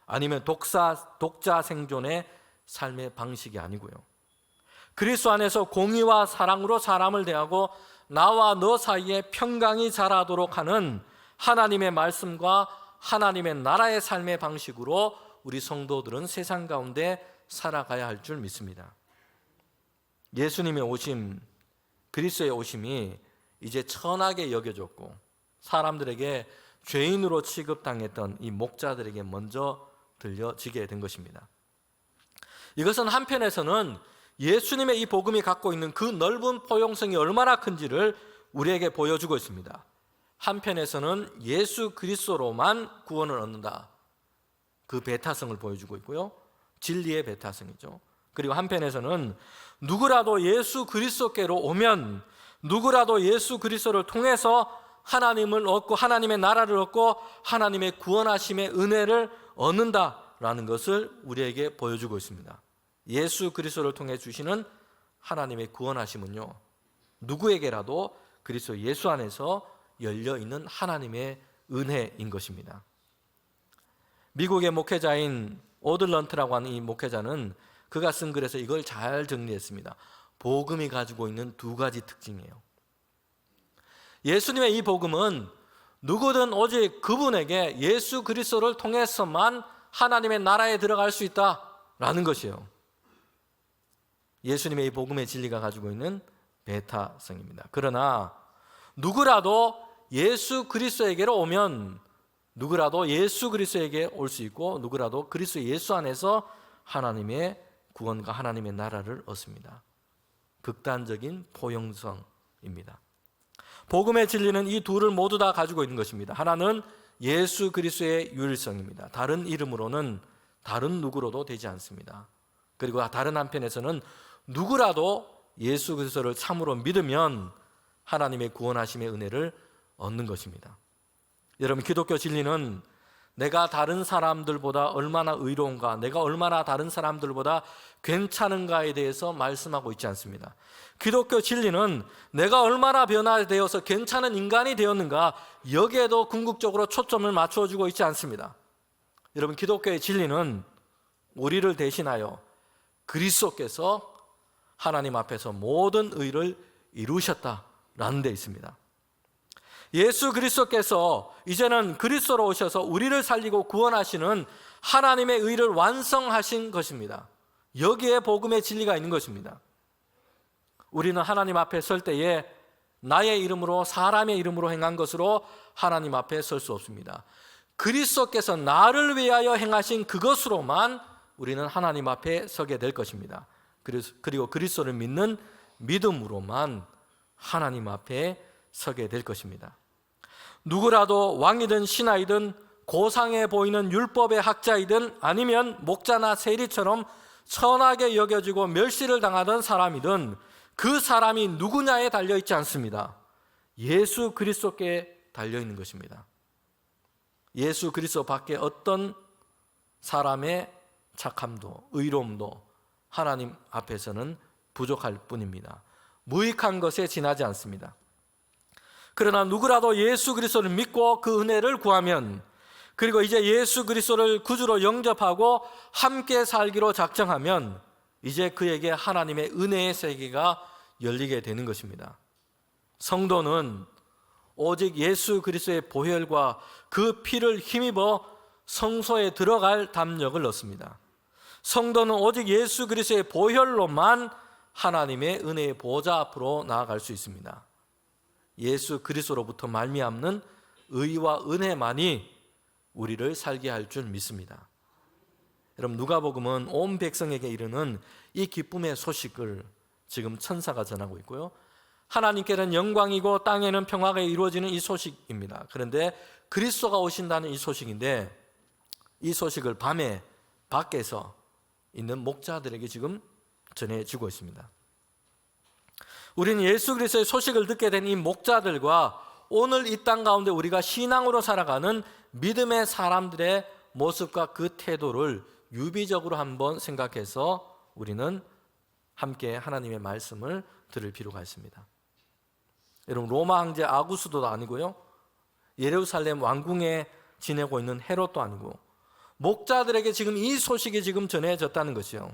아니면 독자 생존의 삶의 방식이 아니고요, 그리스도 안에서 공의와 사랑으로 사람을 대하고 나와 너 사이에 평강이 자라도록 하는 하나님의 말씀과 하나님의 나라의 삶의 방식으로 우리 성도들은 세상 가운데 살아가야 할 줄 믿습니다. 예수님의 오심, 그리스도의 오심이 이제 천하게 여겨졌고 사람들에게 죄인으로 취급당했던 이 목자들에게 먼저 들려지게 된 것입니다. 이것은 한편에서는 예수님의 이 복음이 갖고 있는 그 넓은 포용성이 얼마나 큰지를 우리에게 보여주고 있습니다. 한편에서는 예수 그리스도로만 구원을 얻는다, 그 배타성을 보여주고 있고요, 진리의 배타성이죠. 그리고 한편에서는 누구라도 예수 그리스도께로 오면, 누구라도 예수 그리스도를 통해서 하나님을 얻고 하나님의 나라를 얻고 하나님의 구원하심의 은혜를 얻는다라는 것을 우리에게 보여주고 있습니다. 예수 그리스도를 통해 주시는 하나님의 구원하심은요, 누구에게라도 그리스도 예수 안에서 열려있는 하나님의 은혜인 것입니다. 미국의 목회자인 오들런트라고 하는 이 목회자는 그가 쓴 글에서 이걸 잘 정리했습니다. 복음이 가지고 있는 두 가지 특징이에요. 예수님의 이 복음은 누구든 오직 그분에게 예수 그리스도를 통해서만 하나님의 나라에 들어갈 수 있다라는 것이에요. 예수님의 이 복음의 진리가 가지고 있는 배타성입니다. 그러나 누구라도 예수 그리스도에게로 오면, 누구라도 예수 그리스도에게 올 수 있고 누구라도 그리스도 예수 안에서 하나님의 구원과 하나님의 나라를 얻습니다. 극단적인 포용성입니다. 복음의 진리는 이 둘을 모두 다 가지고 있는 것입니다. 하나는 예수 그리스도의 유일성입니다. 다른 이름으로는 다른 누구로도 되지 않습니다. 그리고 다른 한편에서는 누구라도 예수 그리스도를 참으로 믿으면 하나님의 구원하심의 은혜를 얻는 것입니다. 여러분, 기독교 진리는 내가 다른 사람들보다 얼마나 의로운가, 내가 얼마나 다른 사람들보다 괜찮은가에 대해서 말씀하고 있지 않습니다. 기독교 진리는 내가 얼마나 변화되어서 괜찮은 인간이 되었는가, 여기에도 궁극적으로 초점을 맞춰주고 있지 않습니다. 여러분, 기독교의 진리는 우리를 대신하여 그리스도께서 하나님 앞에서 모든 의를 이루셨다라는 데 있습니다. 예수 그리스도께서 이제는 그리스도로 오셔서 우리를 살리고 구원하시는 하나님의 의를 완성하신 것입니다. 여기에 복음의 진리가 있는 것입니다. 우리는 하나님 앞에 설 때에 나의 이름으로, 사람의 이름으로 행한 것으로 하나님 앞에 설 수 없습니다. 그리스도께서 나를 위하여 행하신 그것으로만 우리는 하나님 앞에 서게 될 것입니다. 그리고 그리스도를 믿는 믿음으로만 하나님 앞에 서게 될 것입니다. 누구라도 왕이든 신하이든 고상해 보이는 율법의 학자이든 아니면 목자나 세리처럼 천하게 여겨지고 멸시를 당하던 사람이든 그 사람이 누구냐에 달려있지 않습니다. 예수 그리스도께 달려있는 것입니다. 예수 그리스도 밖에 어떤 사람의 착함도 의로움도 하나님 앞에서는 부족할 뿐입니다. 무익한 것에 지나지 않습니다. 그러나 누구라도 예수 그리스도를 믿고 그 은혜를 구하면, 그리고 이제 예수 그리스도를 구주로 영접하고 함께 살기로 작정하면 이제 그에게 하나님의 은혜의 세계가 열리게 되는 것입니다. 성도는 오직 예수 그리스도의 보혈과 그 피를 힘입어 성소에 들어갈 담력을 얻습니다. 성도는 오직 예수 그리스도의 보혈로만 하나님의 은혜의 보좌 앞으로 나아갈 수 있습니다. 예수 그리스도로부터 말미암는 의와 은혜만이 우리를 살게 할 줄 믿습니다. 여러분, 누가복음은 온 백성에게 이르는 이 기쁨의 소식을 지금 천사가 전하고 있고요, 하나님께는 영광이고 땅에는 평화가 이루어지는 이 소식입니다. 그런데 그리스도가 오신다는 이 소식인데, 이 소식을 밤에 밖에서 있는 목자들에게 지금 전해지고 있습니다. 우리는 예수 그리스도의 소식을 듣게 된 이 목자들과 오늘 이 땅 가운데 우리가 신앙으로 살아가는 믿음의 사람들의 모습과 그 태도를 유비적으로 한번 생각해서 우리는 함께 하나님의 말씀을 들을 필요가 있습니다. 여러분, 로마 황제 아구스도도 아니고요, 예루살렘 왕궁에 지내고 있는 헤롯도 아니고, 목자들에게 지금 이 소식이 지금 전해졌다는 것이요,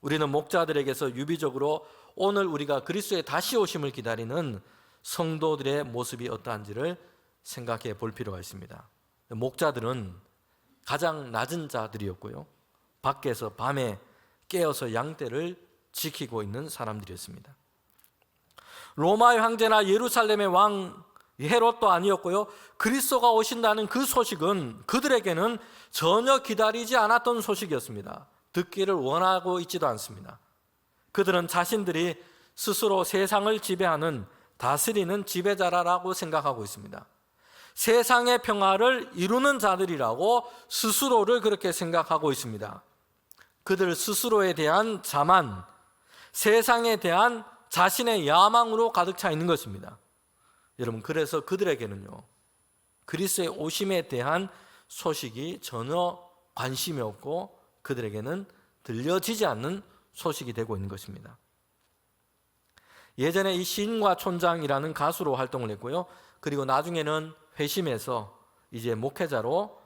우리는 목자들에게서 유비적으로 오늘 우리가 그리스도의 다시 오심을 기다리는 성도들의 모습이 어떠한지를 생각해 볼 필요가 있습니다. 목자들은 가장 낮은 자들이었고요, 밖에서 밤에 깨어서 양떼를 지키고 있는 사람들이었습니다. 로마의 황제나 예루살렘의 왕 헤롯도 아니었고요, 그리스도가 오신다는 그 소식은 그들에게는 전혀 기다리지 않았던 소식이었습니다. 듣기를 원하고 있지도 않습니다. 그들은 자신들이 스스로 세상을 지배하는, 다스리는 지배자라고 생각하고 있습니다. 세상의 평화를 이루는 자들이라고 스스로를 그렇게 생각하고 있습니다. 그들 스스로에 대한 자만, 세상에 대한 자신의 야망으로 가득 차 있는 것입니다. 여러분, 그래서 그들에게는요, 그리스도의 오심에 대한 소식이 전혀 관심이 없고 그들에게는 들려지지 않는 소식이 되고 있는 것입니다. 예전에 이 시인과 촌장이라는 가수로 활동을 했고요, 그리고 나중에는 회심해서 이제 목회자로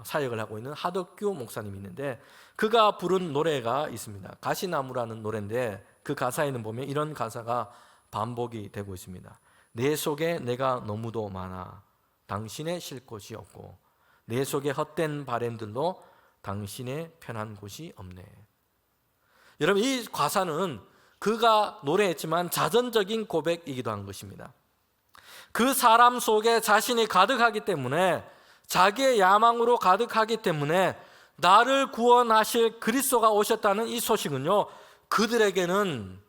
사역을 하고 있는 하덕규 목사님이 있는데, 그가 부른 노래가 있습니다. 가시나무라는 노래인데, 그 가사에는 보면 이런 가사가 반복이 되고 있습니다. 내 속에 내가 너무도 많아 당신의 쉴 곳이 없고, 내 속에 헛된 바램들로 당신의 편한 곳이 없네. 여러분, 이 가사는 그가 노래했지만 자전적인 고백이기도 한 것입니다. 그 사람 속에 자신이 가득하기 때문에, 자기의 야망으로 가득하기 때문에 나를 구원하실 그리스도가 오셨다는 이 소식은요, 그들에게는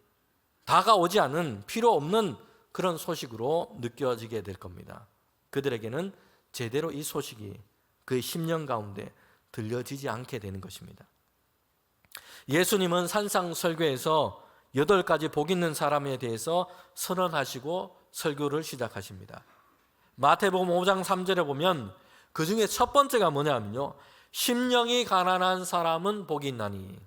다가오지 않은, 필요 없는 그런 소식으로 느껴지게 될 겁니다. 그들에게는 제대로 이 소식이 그의 심령 가운데 들려지지 않게 되는 것입니다. 예수님은 산상설교에서 8가지 복 있는 사람에 대해서 선언하시고 설교를 시작하십니다. 마태복음 5장 3절에 보면 그 중에 첫 번째가 뭐냐면요, 심령이 가난한 사람은 복이 있나니.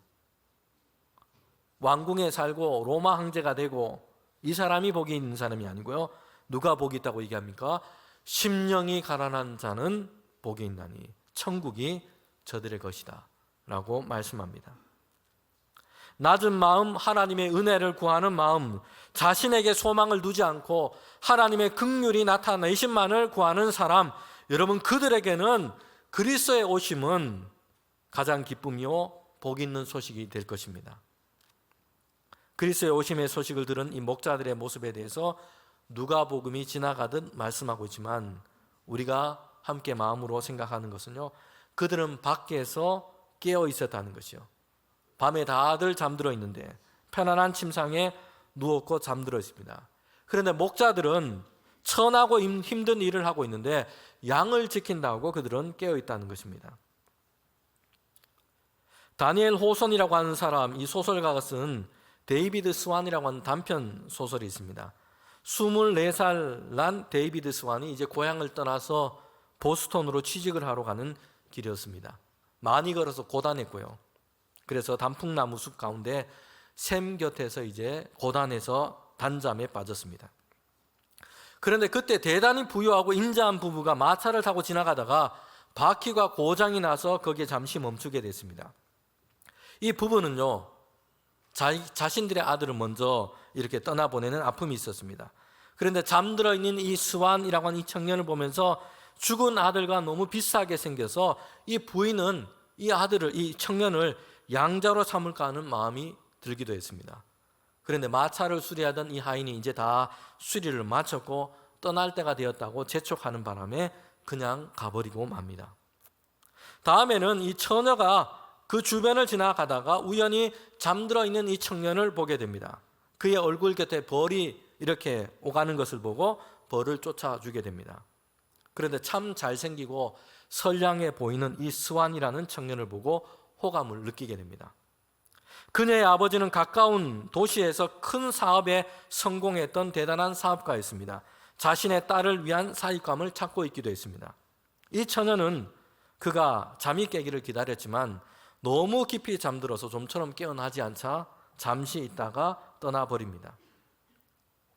왕궁에 살고 로마 황제가 되고 이 사람이 복이 있는 사람이 아니고요, 누가 복이 있다고 얘기합니까? 심령이 가난한 자는 복이 있나니 천국이 저들의 것이다 라고 말씀합니다. 낮은 마음, 하나님의 은혜를 구하는 마음, 자신에게 소망을 두지 않고 하나님의 긍휼이 나타내심만을 구하는 사람, 여러분, 그들에게는 그리스도의 오심은 가장 기쁨이요 복 있는 소식이 될 것입니다. 그리스도의 오심의 소식을 들은 이 목자들의 모습에 대해서 누가복음이 지나가듯 말씀하고 있지만, 우리가 함께 마음으로 생각하는 것은요, 그들은 밖에서 깨어 있었다는 것이요, 밤에 다들 잠들어 있는데 편안한 침상에 누웠고 잠들어 있습니다. 그런데 목자들은 천하고 힘든 일을 하고 있는데 양을 지킨다고 그들은 깨어 있다는 것입니다. 다니엘 호손이라고 하는 사람, 이 소설가가 쓴 데이비드 스완이라고 하는 단편 소설이 있습니다. 24살 난 데이비드 스완이 이제 고향을 떠나서 보스턴으로 취직을 하러 가는 길이었습니다. 많이 걸어서 고단했고요. 그래서 단풍나무 숲 가운데 샘 곁에서 이제 고단해서 단잠에 빠졌습니다. 그런데 그때 대단히 부유하고 인자한 부부가 마차를 타고 지나가다가 바퀴가 고장이 나서 거기에 잠시 멈추게 됐습니다. 이 부부는요, 자신들의 아들을 먼저 이렇게 떠나보내는 아픔이 있었습니다. 그런데 잠들어 있는 이 스완이라고 하는 이 청년을 보면서 죽은 아들과 너무 비슷하게 생겨서 이 부인은 이 아들을, 이 청년을 양자로 삼을까 하는 마음이 들기도 했습니다. 그런데 마차를 수리하던 이 하인이 이제 다 수리를 마쳤고 떠날 때가 되었다고 재촉하는 바람에 그냥 가버리고 맙니다. 다음에는 이 처녀가 그 주변을 지나가다가 우연히 잠들어 있는 이 청년을 보게 됩니다. 그의 얼굴 곁에 벌이 이렇게 오가는 것을 보고 벌을 쫓아주게 됩니다. 그런데 참 잘생기고 선량해 보이는 이 스완이라는 청년을 보고 호감을 느끼게 됩니다. 그녀의 아버지는 가까운 도시에서 큰 사업에 성공했던 대단한 사업가였습니다. 자신의 딸을 위한 사익감을 찾고 있기도 했습니다. 이 처녀는 그가 잠이 깨기를 기다렸지만 너무 깊이 잠들어서 좀처럼 깨어나지 않자 잠시 있다가 떠나버립니다.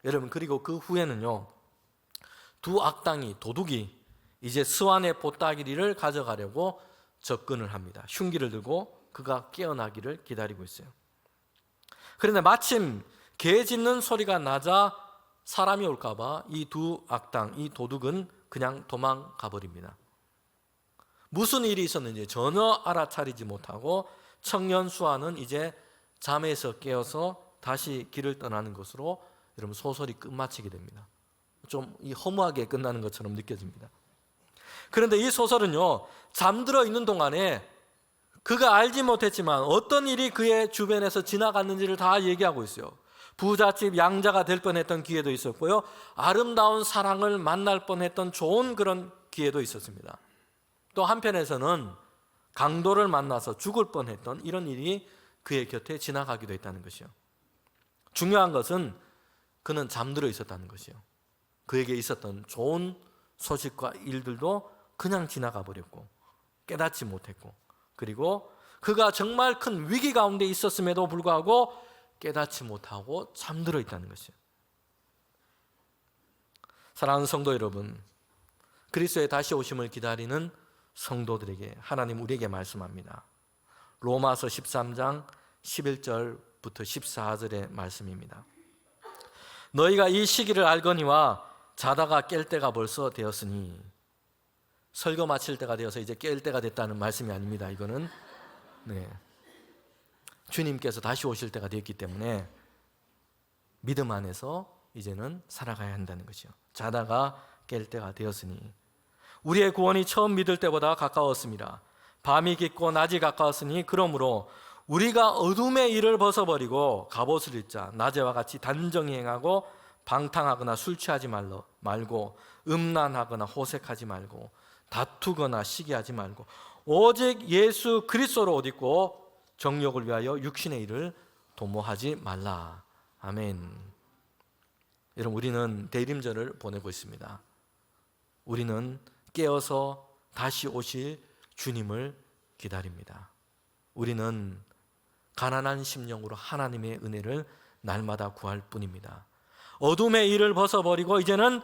여러분, 그리고 그 후에는요, 두 악당이, 도둑이 이제 스완의 보따리를 가져가려고 접근을 합니다. 흉기를 들고 그가 깨어나기를 기다리고 있어요. 그런데 마침 개 짖는 소리가 나자 사람이 올까봐 이 두 악당, 이 도둑은 그냥 도망가 버립니다. 무슨 일이 있었는지 전혀 알아차리지 못하고 청년 수아는 이제 잠에서 깨어서 다시 길을 떠나는 것으로 여러분 소설이 끝마치게 됩니다. 좀 허무하게 끝나는 것처럼 느껴집니다. 그런데 이 소설은요, 잠들어 있는 동안에 그가 알지 못했지만 어떤 일이 그의 주변에서 지나갔는지를 다 얘기하고 있어요. 부잣집 양자가 될 뻔했던 기회도 있었고요, 아름다운 사랑을 만날 뻔했던 좋은 그런 기회도 있었습니다. 또 한편에서는 강도를 만나서 죽을 뻔했던 이런 일이 그의 곁에 지나가기도 했다는 것이요. 중요한 것은 그는 잠들어 있었다는 것이요. 그에게 있었던 좋은 소식과 일들도 그냥 지나가 버렸고 깨닫지 못했고, 그리고 그가 정말 큰 위기 가운데 있었음에도 불구하고 깨닫지 못하고 잠들어 있다는 것이요. 사랑하는 성도 여러분, 그리스도의 다시 오심을 기다리는 성도들에게 하나님 우리에게 말씀합니다. 로마서 13장 11절부터 14절의 말씀입니다. 너희가 이 시기를 알거니와 자다가 깰 때가 벌써 되었으니, 설교 마칠 때가 되어서 이제 깰 때가 됐다는 말씀이 아닙니다. 이거는 주님께서 다시 오실 때가 되었기 때문에 믿음 안에서 이제는 살아가야 한다는 것이요. 자다가 깰 때가 되었으니, 우리의 구원이 처음 믿을 때보다 가까웠습니다. 밤이 깊고 낮이 가까웠으니 그러므로 우리가 어둠의 일을 벗어버리고 갑옷을 입자. 낮에와 같이 단정히 행하고 방탕하거나 술 취하지 말고 음란하거나 호색하지 말고 다투거나 시기하지 말고 오직 예수 그리스도로 옷 입고 정욕을 위하여 육신의 일을 도모하지 말라. 아멘. 여러분, 우리는 대림절을 보내고 있습니다. 우리는 깨어서 다시 오실 주님을 기다립니다. 우리는 가난한 심령으로 하나님의 은혜를 날마다 구할 뿐입니다. 어둠의 일을 벗어버리고 이제는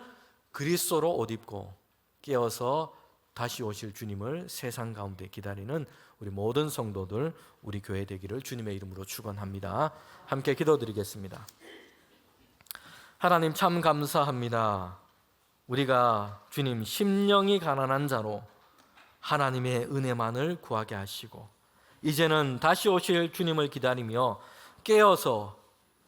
그리스도로 옷 입고 깨어서 다시 오실 주님을 세상 가운데 기다리는 우리 모든 성도들, 우리 교회 되기를 주님의 이름으로 축원합니다. 함께 기도드리겠습니다. 하나님, 참 감사합니다. 우리가 주님 심령이 가난한 자로 하나님의 은혜만을 구하게 하시고 이제는 다시 오실 주님을 기다리며 깨어서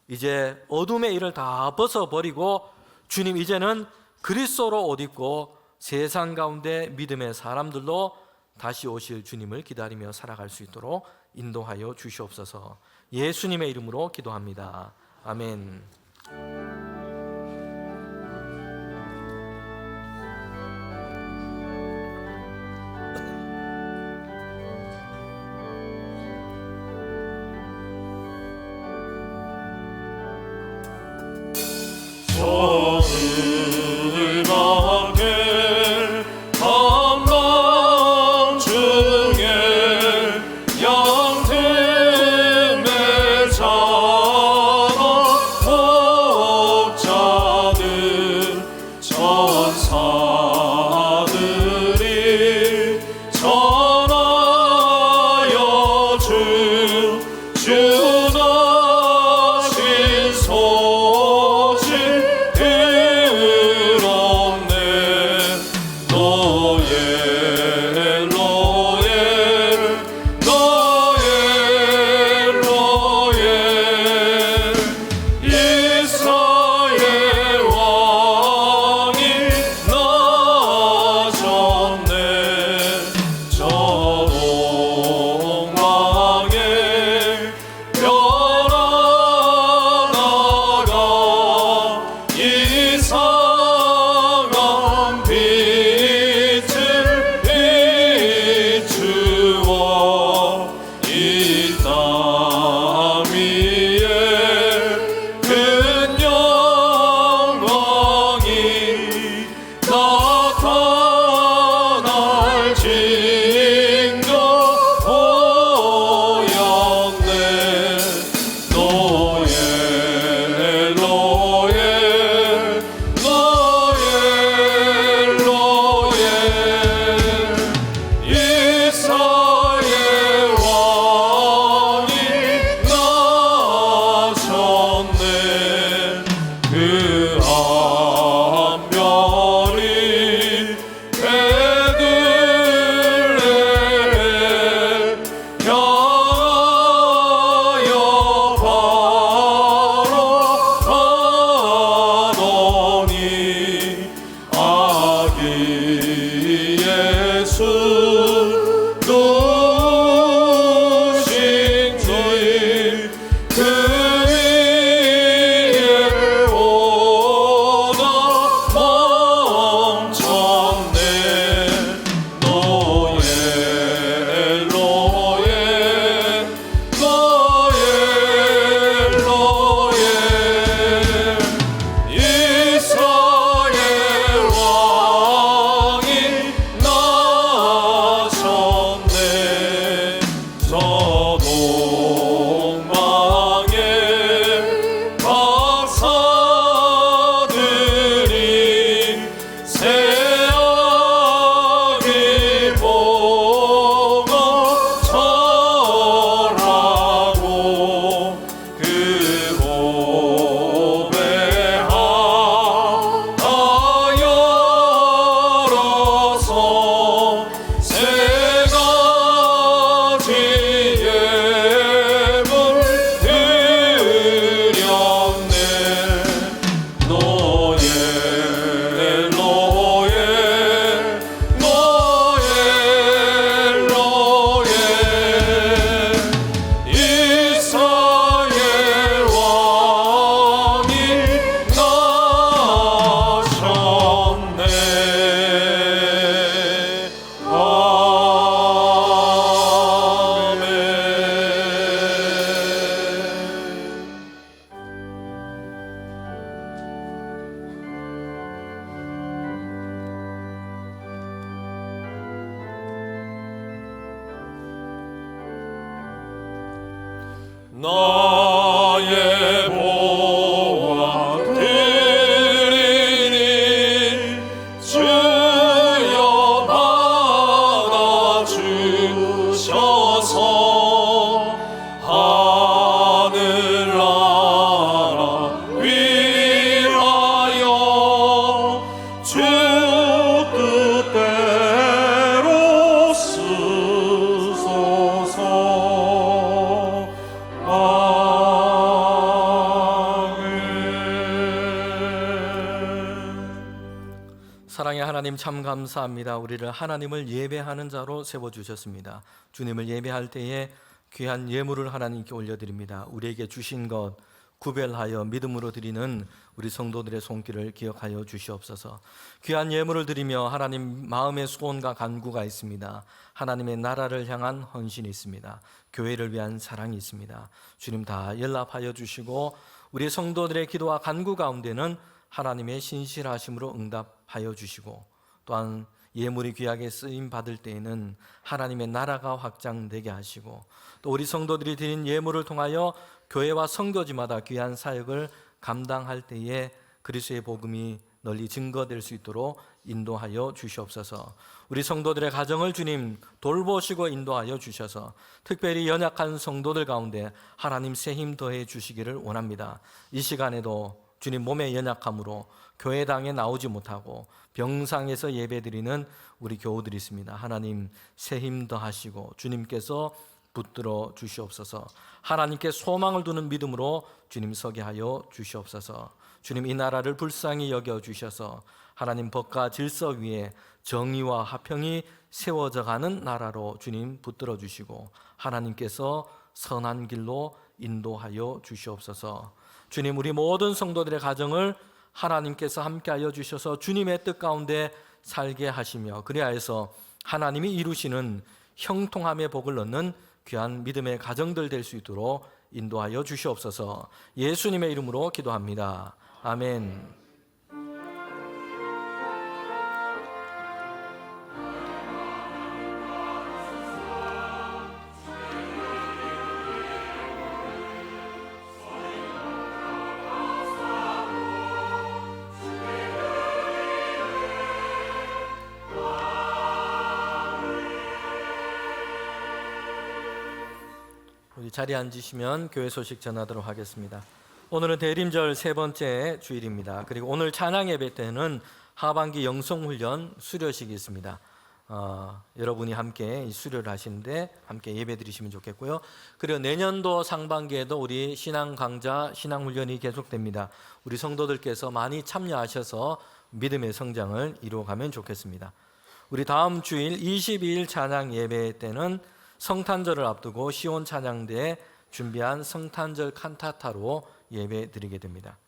이제 어둠의 일을 다 벗어버리고 주님 이제는 그리스도로 옷 입고 세상 가운데 믿음의 사람들로 다시 오실 주님을 기다리며 살아갈 수 있도록 인도하여 주시옵소서. 예수님의 이름으로 기도합니다. 아멘. 정을 가게 한밤 중에 양틈에 자라 목자는 천사들이 전하여 주나신 소식 들었네. 노예 노예 노예 노예 이스라엘 왕이 나셨네. 저동방에 별하나가 이상한 빛을 비추어 이 땅 위에 큰 영광이 나타날 징조 보였네. 노예 노예 노예 노예 이스라엘 왕이 나셨네. 그 한별이 베들레헴 향하여 바라가더니 아기 예수 누구신지 그 위에 오다 멈췄네. 노예 노예 노예 노예 이스라엘 왕이 나셨네. 저동방에 박사들이 새아기 보고 절하고 그 고배하여서 세 가지 예물 드렸네. 노예 노예 노예 노예 이스라엘 왕이 나셨네. 아멘. 나의 보아 드리니 주여 받아주셔서 하늘나라 위하여 주 뜻대로 쓰소서. 사랑의 하나님 참 감사합니다. 우리를 하나님을 예배하는 자로 세워주셨습니다. 주님을 예배할 때에 귀한 예물을 하나님께 올려드립니다. 우리에게 주신 것 구별하여 믿음으로 드리는 우리 성도들의 손길을 기억하여 주시옵소서. 귀한 예물을 드리며 하나님 마음의 소원과 간구가 있습니다. 하나님의 나라를 향한 헌신이 있습니다. 교회를 위한 사랑이 있습니다. 주님 다 연락하여 주시고 우리 성도들의 기도와 간구 가운데는 하나님의 신실하심으로 응답하여 주시고, 또한 예물이 귀하게 쓰임 받을 때에는 하나님의 나라가 확장되게 하시고, 또 우리 성도들이 드린 예물을 통하여 교회와 선교지마다 귀한 사역을 감당할 때에 그리스도의 복음이 널리 증거될 수 있도록 인도하여 주시옵소서. 우리 성도들의 가정을 주님 돌보시고 인도하여 주셔서 특별히 연약한 성도들 가운데 하나님 새 힘 더해 주시기를 원합니다. 이 시간에도 주님 몸의 연약함으로 교회당에 나오지 못하고 병상에서 예배드리는 우리 교우들이 있습니다. 하나님 새 힘 더하시고 주님께서 붙들어 주시옵소서. 하나님께 소망을 두는 믿음으로 주님 서게 하여 주시옵소서. 주님 이 나라를 불쌍히 여겨 주셔서 하나님 법과 질서 위에 정의와 화평이 세워져 가는 나라로 주님 붙들어 주시고 하나님께서 선한 길로 인도하여 주시옵소서. 주님 우리 모든 성도들의 가정을 하나님께서 함께하여 주셔서 주님의 뜻 가운데 살게 하시며 그리하여서 하나님이 이루시는 형통함의 복을 얻는 귀한 믿음의 가정들 될 수 있도록 인도하여 주시옵소서. 예수님의 이름으로 기도합니다. 아멘. 우리 자리에 앉으시면 교회 소식 전하도록 하겠습니다. 오늘은 대림절 세 번째 주일입니다. 그리고 오늘 찬양 예배 때는 하반기 영성훈련 수료식이 있습니다. 여러분이 함께 이 수료를 하시는데 함께 예배 드리시면 좋겠고요. 그리고 내년도 상반기에도 우리 신앙 강좌, 신앙 훈련이 계속됩니다. 우리 성도들께서 많이 참여하셔서 믿음의 성장을 이루어가면 좋겠습니다. 우리 다음 주일 22일 찬양 예배 때는 성탄절을 앞두고 시온 찬양대에 준비한 성탄절 칸타타로 예배 드리게 됩니다.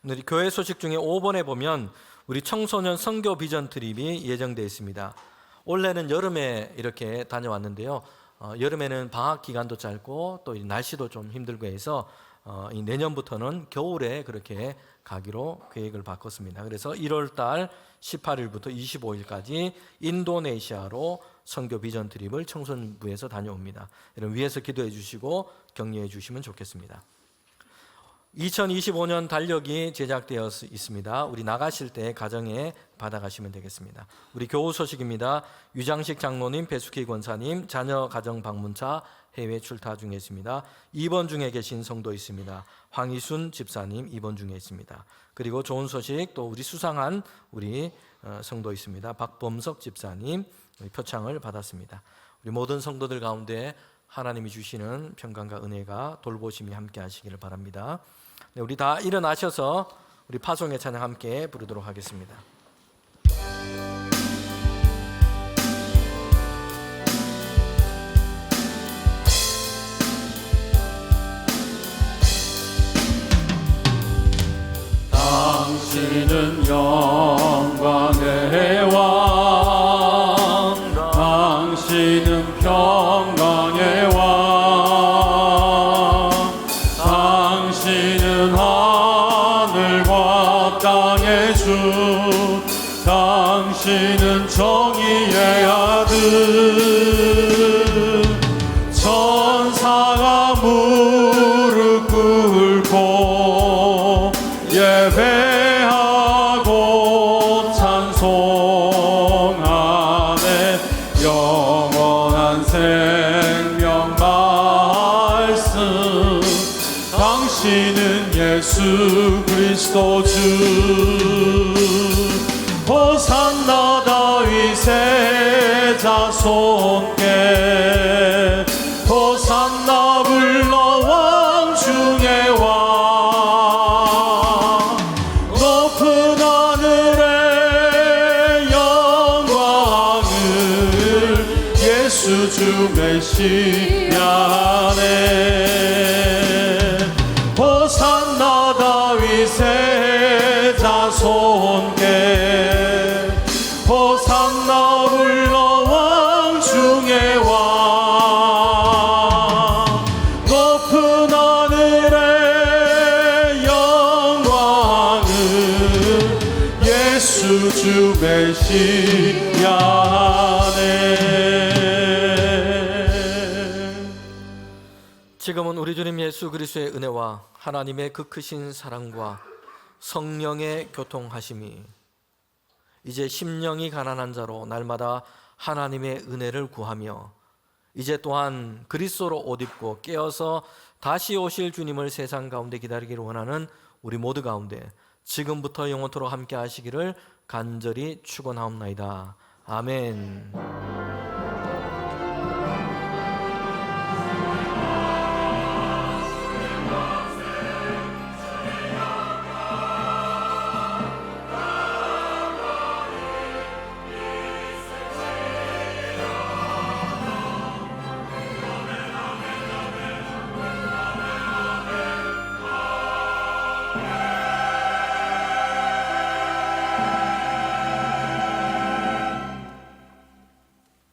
오늘 교회 소식 중에 5번에 보면 우리 청소년 선교 비전 트립이 예정되어 있습니다. 올해는 여름에 이렇게 다녀왔는데요. 여름에는 방학 기간도 짧고 또 날씨도 좀 힘들고 해서 이 내년부터는 겨울에 그렇게 가기로 계획을 바꿨습니다. 그래서 1월 달 18일부터 25일까지 인도네시아로 선교 비전 트립을 청소년부에서 다녀옵니다. 여러분 위에서 기도해 주시고 격려해 주시면 좋겠습니다. 2025년 달력이 제작되어 있습니다. 우리 나가실 때 가정에 받아가시면 되겠습니다. 우리 교우 소식입니다. 유장식 장로님, 배숙희 권사님 자녀 가정 방문차 해외 출타 중에 있습니다. 2번 중에 계신 성도 있습니다. 황희순 집사님 2번 중에 있습니다. 그리고 좋은 소식 또 우리 수상한 우리 성도 있습니다. 박범석 집사님 표창을 받았습니다. 우리 모든 성도들 가운데 하나님이 주시는 평강과 은혜가 돌보심이 함께 하시기를 바랍니다. 네, 우리 다 일어나셔서 우리 파송의 찬양 함께 부르도록 하겠습니다. 당신은 영광의 왕, 당신은 평강의 왕, 당신은 하늘과 땅의 주, 당신은 정의의 아들. 천사가 무릎 꿇고 예배하고 찬송하네. 영원한 생명 말씀, 당신은 예수 그리스도 주. 호산나 다윗의 자손께, 호산나 불러 왕 중의 왕. 높은 하늘의 영광을 예수 주 메시아네. 호산나 다윗의 자손께, 호산나 불러 왕 중의 왕. 높은 하늘의 영광을 주 메시아네. 지금은 우리 주님 예수 그리스도의 은혜와 하나님의 그 크신 사랑과 성령의 교통하심이 이제 심령이 가난한 자로 날마다 하나님의 은혜를 구하며 이제 또한 그리스도로 옷 입고 깨어서 다시 오실 주님을 세상 가운데 기다리기를 원하는 우리 모두 가운데 지금부터 영원토록 함께 하시기를 간절히 축원하옵나이다. 아멘.